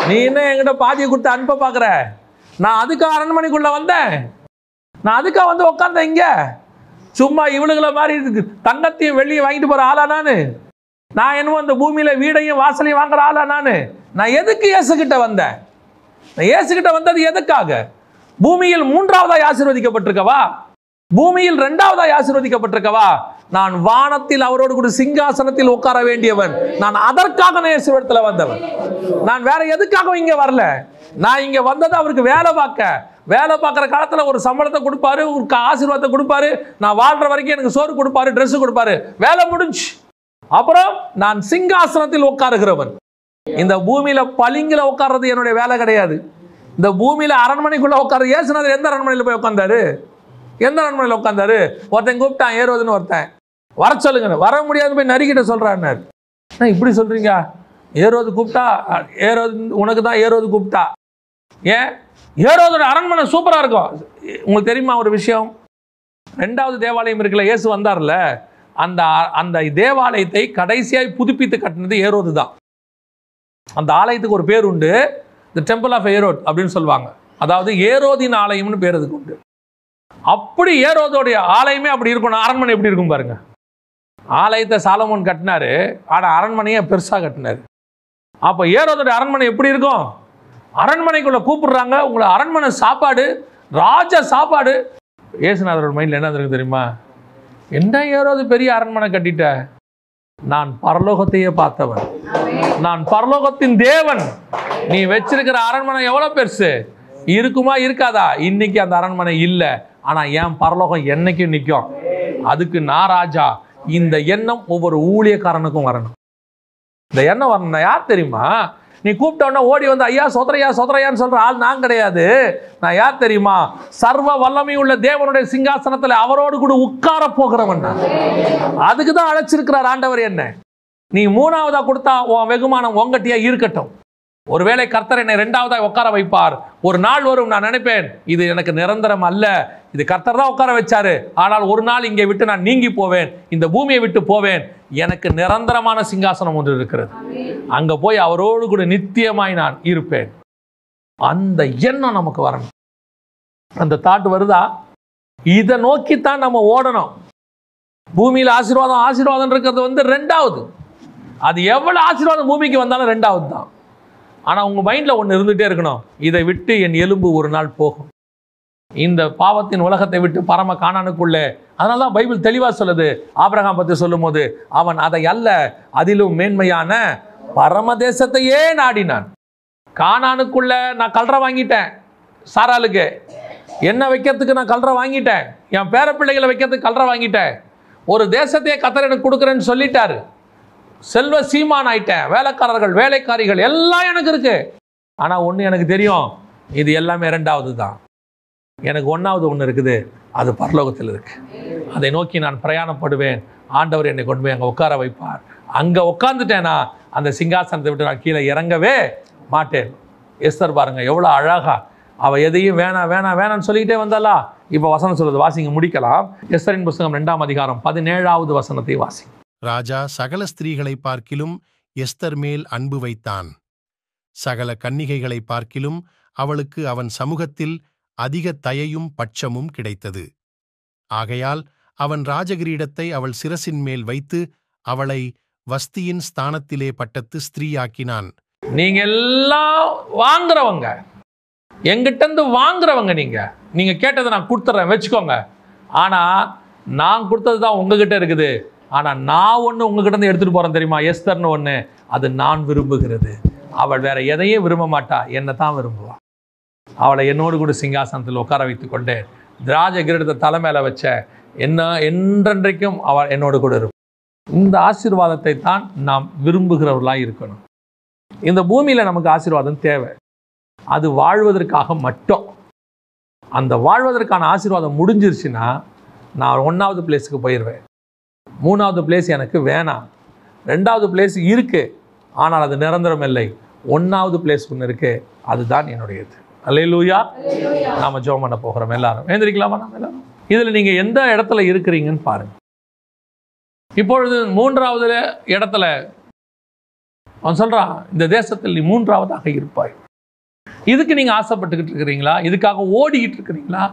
நீ என்ன என்கிட்ட பாதியை கொடுத்து அனுப்ப பார்க்குற? நான் அதுக்கு அரண்மனைக்குள்ளே வந்தேன், நான் அதுக்காக வந்து உட்காந்தேன். இங்கே சும்மா இவளுகளை மாதிரி தங்கத்தையும் வெள்ளியும் வாங்கிட்டு போகிற ஆளா நான் என்னமோ இந்த பூமியில் வீடையும் வாசலையும் வாங்குற ஆளா நான் எதுக்கு இயேசுகிட்ட வந்தேன்? நான் இயேசுகிட்ட வந்தது எதுக்காக? பூமியில் 3ஆவதாய் ஆசீர்வதிக்கப்பட்டிருக்கவா? பூமியில் 2ஆவதாய் ஆசீர்வதிக்கப்பட்டிருக்கவா? நான் வானத்தில் அவரோடு கூட சிங்காசனத்தில் உட்கார வேண்டியவன். நான் அதற்காக இயேசுவிடத்தில் வந்தவன். நான் வேற எதுக்காகவும் இங்கே வரல. நான் இங்கே வந்தது அவருக்கு வேலை பார்க்குற காலத்தில் ஒரு சம்பளத்தை கொடுப்பாரு, ஒரு ஆசீர்வாதத்தை கொடுப்பாரு, நான் வாழ்ற வரைக்கும் எனக்கு சோறு கொடுப்பாரு, ட்ரெஸ் கொடுப்பாரு, வேலை முடிஞ்சு. அப்புறம் நான் சிங்காசனத்தில் உட்காருகிறவன். இந்த பூமியில பளிங்கில உட்கார்றது என்னுடைய வேலை கிடையாது. இந்த பூமியில அரண்மனைக்குள்ள உட்கார்றது. இயேசுநாதர் எந்த அரண்மனையில் போய் உட்கார்ந்தாரு? எந்த அரண்மனையில் உட்கார்ந்தாரு? ஒருத்தன் கூப்பிட்டான், ஏரோதுன்னு ஒருத்தன், வர சொல்லுங்க. வர முடியாது போய் நரிக்கிட்ட சொல்றாரு. இப்படி சொல்றீங்க? ஏரோது கூப்பிட்டா, ஏரோது உனக்கு தான் ஏரோது கூப்பிட்டா. ஏன்? ஏரோதோட அரண்மனை சூப்பரா இருக்கும். உங்களுக்கு தெரியுமா ஒரு விஷயம்? 2வது தேவாலயம் இருக்குல்ல, இயேசு வந்தார்ல, அந்த தேவாலயத்தை கடைசியாய் புதுப்பித்து கட்டினது ஏரோது தான். அந்த ஆலயத்துக்கு ஒரு பேர் உண்டு, தி டெம்பிள் ஆஃப் ஏரோட் அப்படின்னு சொல்லுவாங்க. அதாவது ஏரோதின் ஆலயம்னு பேர் அதுக்கு உண்டு. அப்படி ஏரோதோடைய ஆலயமே அப்படி இருக்கணும். அரண்மனை எப்படி இருக்கும் பாருங்க. ஆலயத்தை சாலமோன் கட்டினாரு, ஆனா அரண்மனையை பெருசா கட்டினாரு. அப்ப ஏரோதோடைய அரண்மனை எப்படி இருக்கும்? அரண்மனைக்குள்ள கூப்பிடுறாங்க, உங்களை அரண்மனை சாப்பாடு, ராஜ சாப்பாடு. இயேசுநாதரோட மைண்ட்ல என்ன இருக்கு தெரியுமா? என்ன ஏரோது பெரிய அரண்மனை கட்டிட்ட? நான் பரலோகத்தையே பார்த்தவன், நான் பரலோகத்தின் தேவன். நீ வச்சிருக்கிற அரண்மனை எவ்வளவு பெருசு இருக்குமா இருக்காதா? இன்னைக்கு அந்த அரண்மனை இல்லை, ஆனா என் பரலோகம் என்னைக்கும் நிற்கும். அதுக்கு நான் ராஜா. இந்த எண்ணம் ஒவ்வொரு ஊழியக்காரனுக்கும் வரணும். இந்த எண்ணம் வரணும்னா யார் தெரியுமா? நீ கூப்பிட்டோன்னா ஓடி வந்து ஐயா சோதரையா சோதரையான்னு சொல்ற ஆள் நான் கிடையாது. நான் யார் தெரியுமா? சர்வ வல்லமை உள்ள தேவனுடைய சிங்காசனத்தில் அவரோடு கூட உட்கார போகிறவன். அதுக்கு தான் அழைச்சிருக்கிறார் ஆண்டவர். என்ன நீ 3ஆவதா கொடுத்தா உன் வெகுமானம் உங்கட்டியா இருக்கட்டும். ஒருவேளை கர்த்தர் என்னை 2ஆவதாய் உட்கார வைப்பார். ஒரு நாள் வரும், நான் நினைப்பேன் இது எனக்கு நிரந்தரம் அல்ல, இது கர்த்தர் தான் உட்கார வச்சாரு, ஆனால் ஒரு நாள் இங்கே விட்டு நான் நீங்கி போவேன், இந்த பூமியை விட்டு போவேன். எனக்கு நிரந்தரமான சிங்காசனம் ஒன்று இருக்கிறது, அங்க போய் அவரோடு கூட நித்தியமாய் நான் இருப்பேன். அந்த எண்ணம் நமக்கு வரணும். அந்த தாட் வருதா? இதை நோக்கித்தான் நம்ம ஓடணும். பூமியில் ஆசீர்வாதம் ஆசீர்வாதம் இருக்கிறது 2வது. அது எவ்வளவு ஆசீர்வாதம் பூமிக்கு வந்தாலும் 2வது தான். ஆனா உங்க மைண்ட்ல ஒன்று இருந்துட்டே இருக்கணும், இதை விட்டு என் எலும்பு ஒரு நாள் போகும். இந்த பாவத்தின் உலகத்தை விட்டு பரம கானானுக்குள்ளே. அதனாலதான் பைபிள் தெளிவா சொல்லுது. ஆபிரகாம் பத்தி சொல்லும் போது, அவன் அதை அல்ல அதிலும் மேன்மையான பரம தேசத்தையே நாடினான். கானானுக்குள்ள நான் கல்ற வாங்கிட்டேன், சாராளுக்கு என்ன வைக்கிறதுக்கு நான் கல்ற வாங்கிட்டேன், என் பேர பிள்ளைகளை வைக்கிறதுக்கு கல்ற வாங்கிட்டேன், ஒரு தேசத்தையே கர்த்தர் எனக்கு கொடுக்குறேன்னு சொல்லிட்டாரு. செல்வ சீமான் ஆயிட்டேன், வேலைக்காரர்கள் வேலைக்காரிகள் எல்லாம் எனக்கு இருக்கு. ஆனா ஒண்ணு எனக்கு தெரியும், இது எல்லாமே 2வது தான். எனக்கு 1வது ஒன்று இருக்குது, அது பரலோகத்தில் இருக்கு. அதை நோக்கி நான் பிரயாணப்படுவேன். ஆண்டவர் என்னை கொண்டு போய் அங்கே உட்கார வைப்பார். அங்கே உட்காந்துட்டேனா அந்த சிங்காசனத்தை விட்டு நான் கீழே இறங்கவே மாட்டேன். எஸ்தர் பாருங்க எவ்வளோ அழகா, அவள் எதையும் வேணாம் வேணாம் வேணான்னு சொல்லிக்கிட்டே வந்தாலா. இப்போ வசனம் சொல்றது வாசிங்க, முடிக்கலாம். எஸ்தரின் புஸ்தகம் 2ஆம் அதிகாரம் 17வது வசனத்தை வாசி. ராஜா சகல ஸ்திரீகளை பார்க்கிலும் எஸ்தர் மேல் அன்பு வைத்தான். சகல கன்னிகைகளை பார்க்கிலும் அவளுக்கு அவன் சமூகத்தில் அதிக தயையும் பட்சமும் கிடைத்தது. ஆகையால் அவன் ராஜகிரீடத்தை அவள் சிரசின் மேல் வைத்து அவளை வஸ்தியின் ஸ்தானத்திலே பட்டத்து ஸ்திரீயாக்கினான். நீங்க எல்லாம் வாங்குறவங்க, எங்கிட்ட வாங்குறவங்க, நீங்க கேட்டதை நான் கொடுத்துட்றேன் வச்சுக்கோங்க. ஆனா நான் கொடுத்தது தான் உங்ககிட்ட இருக்குது. ஆனா நான் ஒன்று உங்ககிட்ட இருந்து எடுத்துட்டு போறேன் தெரியுமா? எஸ்தர்னு ஒன்று, அது நான் விரும்புகிறது. அவள் வேற எதையும் விரும்ப மாட்டா, என்னை தான் விரும்புவா. அவளை என்னோடு கூட சிங்காசனத்தில் உட்கார வைத்துக் கொண்டேன். திராட்சை கிரீடத்தை தலை மேலே வச்ச என்ன என்றென்றைக்கும் அவள் என்னோடு கூட இருக்கும். இந்த ஆசீர்வாதத்தை தான் நாம் விரும்புகிறவர்களாக இருக்கணும். இந்த பூமியில் நமக்கு ஆசீர்வாதம் தேவை, அது வாழ்வதற்காக மட்டும். அந்த வாழ்வதற்கான ஆசீர்வாதம் முடிஞ்சிருச்சுன்னா நான் 1வது பிளேஸுக்கு போயிடுவேன். 3வது பிளேஸ் எனக்கு வேணாம். 2வது பிளேஸ் இருக்குது, ஆனால் அது நிரந்தரம் இல்லை. 1வது பிளேஸ் ஒன்று இருக்குது, அதுதான் என்னுடையது. அல்லேலூயா. நாம் ஜெபம் பண்ண போகிறோம். எல்லாரும் எழுந்திரிக்கலாமா? நாம் எல்லாரும் இதில் நீங்கள் எந்த இடத்துல இருக்கிறீங்கன்னு பாருங்கள். இப்பொழுது 3வது இடத்துல அவன் சொல்கிறான், இந்த தேசத்தில் நீ 3வதாக இருப்பாய். இதுக்கு நீங்கள் ஆசைப்பட்டுக்கிட்டு இருக்கிறீங்களா? இதுக்காக ஓடிக்கிட்டு இருக்கிறீங்களா?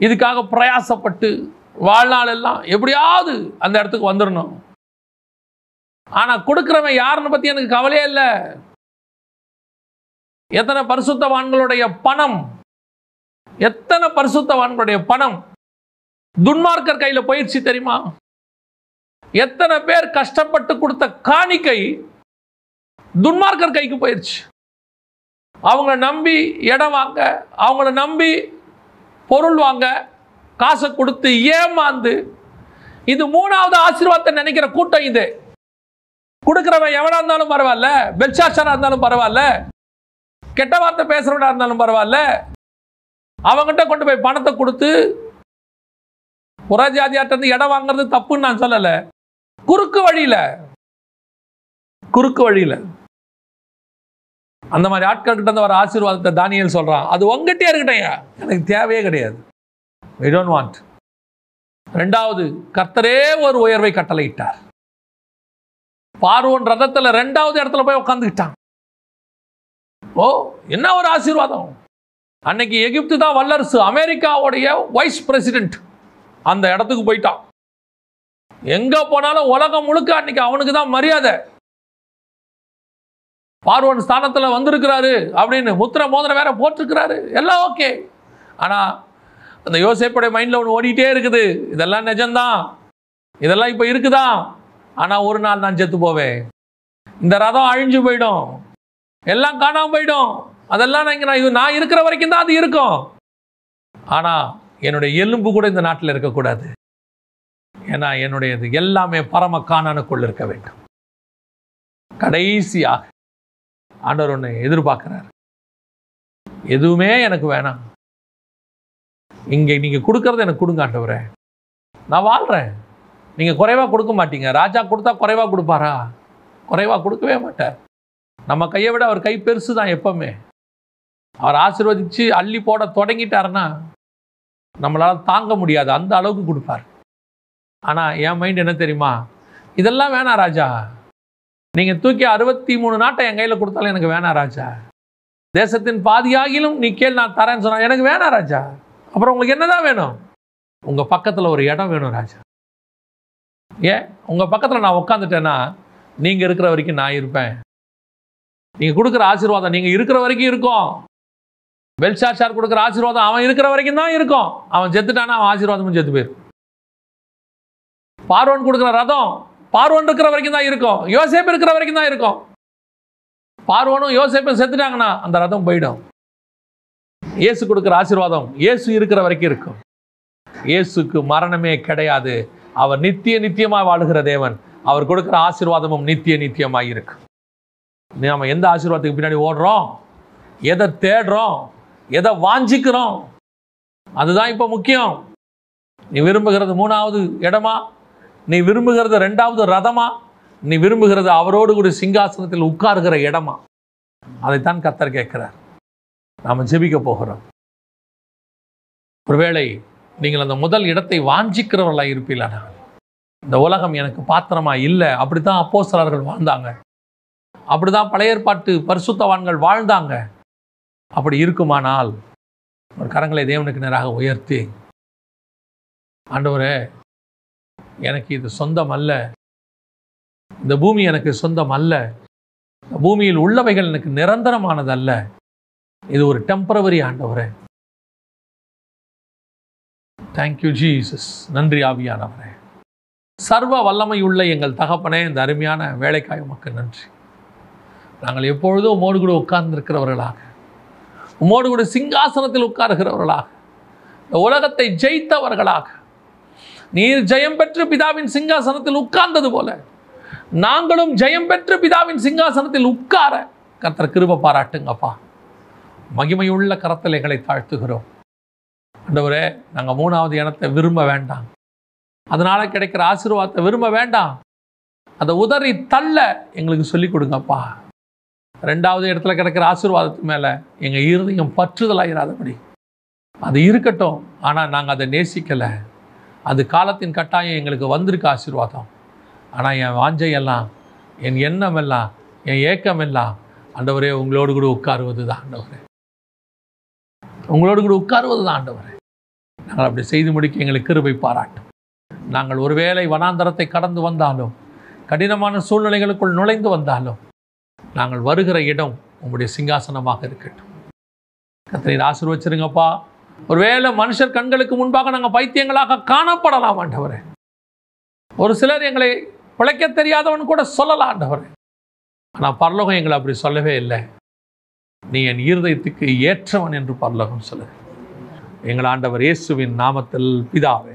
இதுக்காக பிரயாசப்பட்டு வாழ்நாள் எல்லாம் எப்படியாவது அந்த இடத்துக்கு வந்துடணும். ஆனால் கொடுக்குறவன் யாருன்னு பற்றி எனக்கு கவலையே இல்லை. எத்தனை பரிசுத்தவான்களுடைய பணம், எத்தனை பரிசுத்தவான்களுடைய பணம் துன்மார்க்கர் கையில் போயிடுச்சு தெரியுமா? எத்தனை பேர் கஷ்டப்பட்டு கொடுத்த காணிக்கை துன்மார்க்கர் கைக்கு போயிடுச்சு. அவங்கள நம்பி இடம் வாங்க, அவங்கள நம்பி பொருள் வாங்க, காசை கொடுத்து ஏமாந்து, இது 3வது ஆசீர்வாதத்தை நினைக்கிற கூட்டம் இது. கொடுக்கிறவன் எவனா இருந்தாலும் பரவாயில்ல, பெல்ஷாத்சாரா இருந்தாலும் பரவாயில்ல, கெட்ட வார்த்தை பேசுறவனா இருந்தாலும் பரவாயில்ல, அவங்ககிட்ட கொண்டு போய் பணத்தை கொடுத்து புறஜாதியாட்ட இடம் வாங்குறது தப்புன்னு நான் சொல்லல. குறுக்கு வழியில அந்த மாதிரி ஆட்கள் கிட்ட வர ஆசீர்வாதத்தை தானியேல் சொல்றான், அது உங்ககிட்டே இருக்கட்டையா, எனக்கு தேவையே கிடையாது. we don't want. 2வது, கர்த்தரே ஒரு உயர்வை கட்டளையிட்டார். பார்வோன் ரதத்துல 2வது இடத்துல போய் உட்கார்ந்துக்கிட்டான். ஓ, என்ன ஒரு ஆசீர்வாதம்! அன்னைக்கு எகிப்து தான் வல்லரசு, அமெரிக்காவுடைய வைஸ் பிரசிடென்ட் அந்த இடத்துக்கு போயிட்டான். எங்க போனாலும் உலகம் முழுக்க அன்னைக்கு அவனுக்கு தான் மரியாதை. பார்வோன் ஸ்தானத்தில் வந்திருக்கிறாரு அப்படின்னு முத்திரை மோதிரம் வேற போட்டிருக்கிறாரு, எல்லாம் ஓகே. ஆனா அந்த யோசேப்புடைய மைண்ட்ல ஒன்று ஓடிட்டே இருக்குது, இதெல்லாம் நிஜம்தான், இதெல்லாம் இப்போ இருக்குதா, ஆனா ஒரு நாள் நான் செத்து போவேன், இந்த ரதம் அழிஞ்சு போயிடும், எல்லாம் காணாம போயிடும், அதெல்லாம் நான் இருக்கிற வரைக்கும் தான் அது இருக்கும். ஆனா என்னுடைய எலும்பு கூட இந்த நாட்டில் இருக்கக்கூடாது, ஏன்னா என்னுடையது எல்லாமே பரம கானானுக்குள் இருக்க வேண்டும். கடைசியாக ஆண்டவர் ஒன்று எதிர்பார்க்கிறார், எதுவுமே எனக்கு வேணாம், இங்கே நீங்க கொடுக்கறது எனக்கு கொடுங்க ஆண்டவரே, நான் வாழ்றேன். நீங்க குறைவா கொடுக்க மாட்டீங்க. ராஜா கொடுத்தா குறைவா கொடுப்பாரா? குறைவா கொடுக்கவே மாட்டார். நம்ம கையை விட அவர் கை பெருசு தான் எப்பவுமே. அவர் ஆசீர்வதிச்சு அள்ளி போட தொடங்கிட்டாருன்னா நம்மளால தாங்க முடியாது, அந்த அளவுக்கு கொடுப்பார். ஆனா என் மைண்ட் என்ன தெரியுமா, இதெல்லாம் வேணாம் ராஜா, நீங்க தூக்கி 63 நாட்டை என் கையில கொடுத்தாலும் எனக்கு வேணாம் ராஜா, தேசத்தின் பாதியாகிலும் நீ கேள் நான் தரேன்னு சொன்னா எனக்கு வேணாம் ராஜா. அப்புறம் உங்களுக்கு என்னதான் வேணும்? உங்க பக்கத்துல ஒரு இடம் வேணும் ராஜா. ஏன் உங்க பக்கத்துல நான் உட்காந்துட்டேன்னா நீங்க இருக்கிற வரைக்கும் நான் இருப்பேன். நீங்க கொடுக்குற ஆசீர்வாதம் நீங்க இருக்கிற வரைக்கும் இருக்கும். பெல்ஷாத்சார் கொடுக்குற ஆசீர்வாதம் அவன் இருக்கிற வரைக்கும் தான் இருக்கும். அவன் செத்துட்டானா அவன் ஆசீர்வாதமும் செத்து போயிடும். பார்வோன் கொடுக்குற ரதம் பார்வோன் இருக்கிற வரைக்கும் தான் இருக்கும், யோசேப்பு இருக்கிற வரைக்கும் தான் இருக்கும். பார்வோனும் யோசேப்பும் செத்துட்டாங்கன்னா அந்த ரதம் போயிடும். இயேசு கொடுக்குற ஆசீர்வாதம் இயேசு இருக்கிற வரைக்கும் இருக்கும். இயேசுக்கு மரணமே கிடையாது. அவர் நித்தியமாய் வாழுகிற தேவன். அவர் கொடுக்குற ஆசீர்வாதமும் நித்தியமாய் இருக்கு. நாம எந்த ஆசீர்வாதத்துக்கு பின்னாடி ஓடுறோம், எதை தேடுறோம், எதை வாஞ்சிக்கிறோம், அதுதான் இப்ப முக்கியம். நீ விரும்புகிறது 3வது இடமா, நீ விரும்புகிறது 2வது ரதமா, நீ விரும்புகிறது அவரோடு கூட சிங்காசனத்தில் உட்காருகிற இடமா? அதைத்தான் கர்த்தர் கேட்கிறார். நாம ஜெபிக்க போகிறோம். ஒருவேளை நீங்கள் அந்த முதல் இடத்தை வாஞ்சிக்கிறவர்களாக இருப்பீங்களா? இந்த உலகம் எனக்கு பாத்திரமா இல்லை, அப்படித்தான் அப்போஸ்தலர்கள் வாழ்ந்தாங்க, அப்படிதான் பழைய ஏற்பாட்டு பரிசுத்தவான்கள் வாழ்ந்தாங்க. அப்படி இருக்குமானால் ஒரு கரங்களை தேவனுக்கு நேராக உயர்த்தி, ஆண்டவரே எனக்கு இது சொந்தம் அல்ல, இந்த பூமி எனக்கு சொந்தம் அல்ல, பூமியில் உள்ளவைகள் எனக்கு நிரந்தரமானது அல்ல, இது ஒரு டெம்பரவரி ஆண்டவரே. Thank you Jesus. நன்றி ஆவியானவரே. சர்வ வல்லமை உள்ள எங்கள் தகப்பனே, இந்த அருமையான வேலைக்காய் உமக்கு நன்றி. நாங்கள் எப்பொழுதும் உம்மோடு கூட உட்கார்ந்து இருக்கிறவர்களாக, உம்மோடு கூட சிங்காசனத்தில் உட்காருகிறவர்களாக, இந்த உலகத்தை ஜெயித்தவர்களாக நீர் ஜெயம் பெற்று பிதாவின் சிங்காசனத்தில் உட்கார்ந்தது போல நாங்களும் ஜெயம் பெற்று பிதாவின் சிங்காசனத்தில் உட்கார கர்த்தர் கிருபை பாராட்டுங்கப்பா. மகிமையுள்ள கரத்தில் எங்களை தாழ்த்துகிறோம் ஆண்டவரே. நாங்கள் 3வது இடத்தை விரும்ப வேண்டாம், அதனால கிடைக்கிற ஆசீர்வாதத்தை விரும்ப வேண்டாம், அதை உதறி தள்ள எங்களுக்கு சொல்லிக் கொடுங்கப்பா. 2வது இடத்துல கிடைக்கிற ஆசீர்வாதத்து மேலே எங்கள் இருதயம் பற்றுதலாயிராதபடி அது இருக்கட்டும். ஆனால் நாங்கள் அதை நேசிக்கலை, அது காலத்தின் கட்டாயம் எங்களுக்கு வந்திருக்கு ஆசீர்வாதம். ஆனால் என் வாஞ்சையெல்லாம், என் எண்ணம் எல்லாம், என் ஏக்கம் எல்லாம் ஆண்டவரே உங்களோடு கூட உட்காருவது தான் ஆண்டவரே, உங்களோடு கூட உட்காருவது தான் ஆண்டவரே. நாங்கள் அப்படி செய்து முடிக்க எங்களுக்கு கிருபை பாராட்டும். நாங்கள் ஒருவேளை வனாந்தரத்தை கடந்து வந்தாலும், கடினமான சூழ்நிலைகளுக்குள் நுழைந்து வந்தாலும், நாங்கள் வருகிற இடம் உங்களுடைய சிங்காசனமாக இருக்கட்டும். கர்த்தரை ஆசீர்வச்சிருங்கப்பா. ஒருவேளை மனுஷர் கண்களுக்கு முன்பாக நாங்கள் பைத்தியங்களாக காணப்படலாம் ஆண்டவரே. ஒரு சிலர் எங்களை பிழைக்க தெரியாதவன் கூட சொல்லலாம் ஆண்டவரே. ஆனால் பரலோகம் எங்களை அப்படி சொல்லவே இல்லை. நீ என் இருதயத்துக்கு ஏற்றவன் என்று பரலோகம் சொல்லுது. எங்கள் ஆண்டவர் இயேசுவின் நாமத்தில் பிதாவே.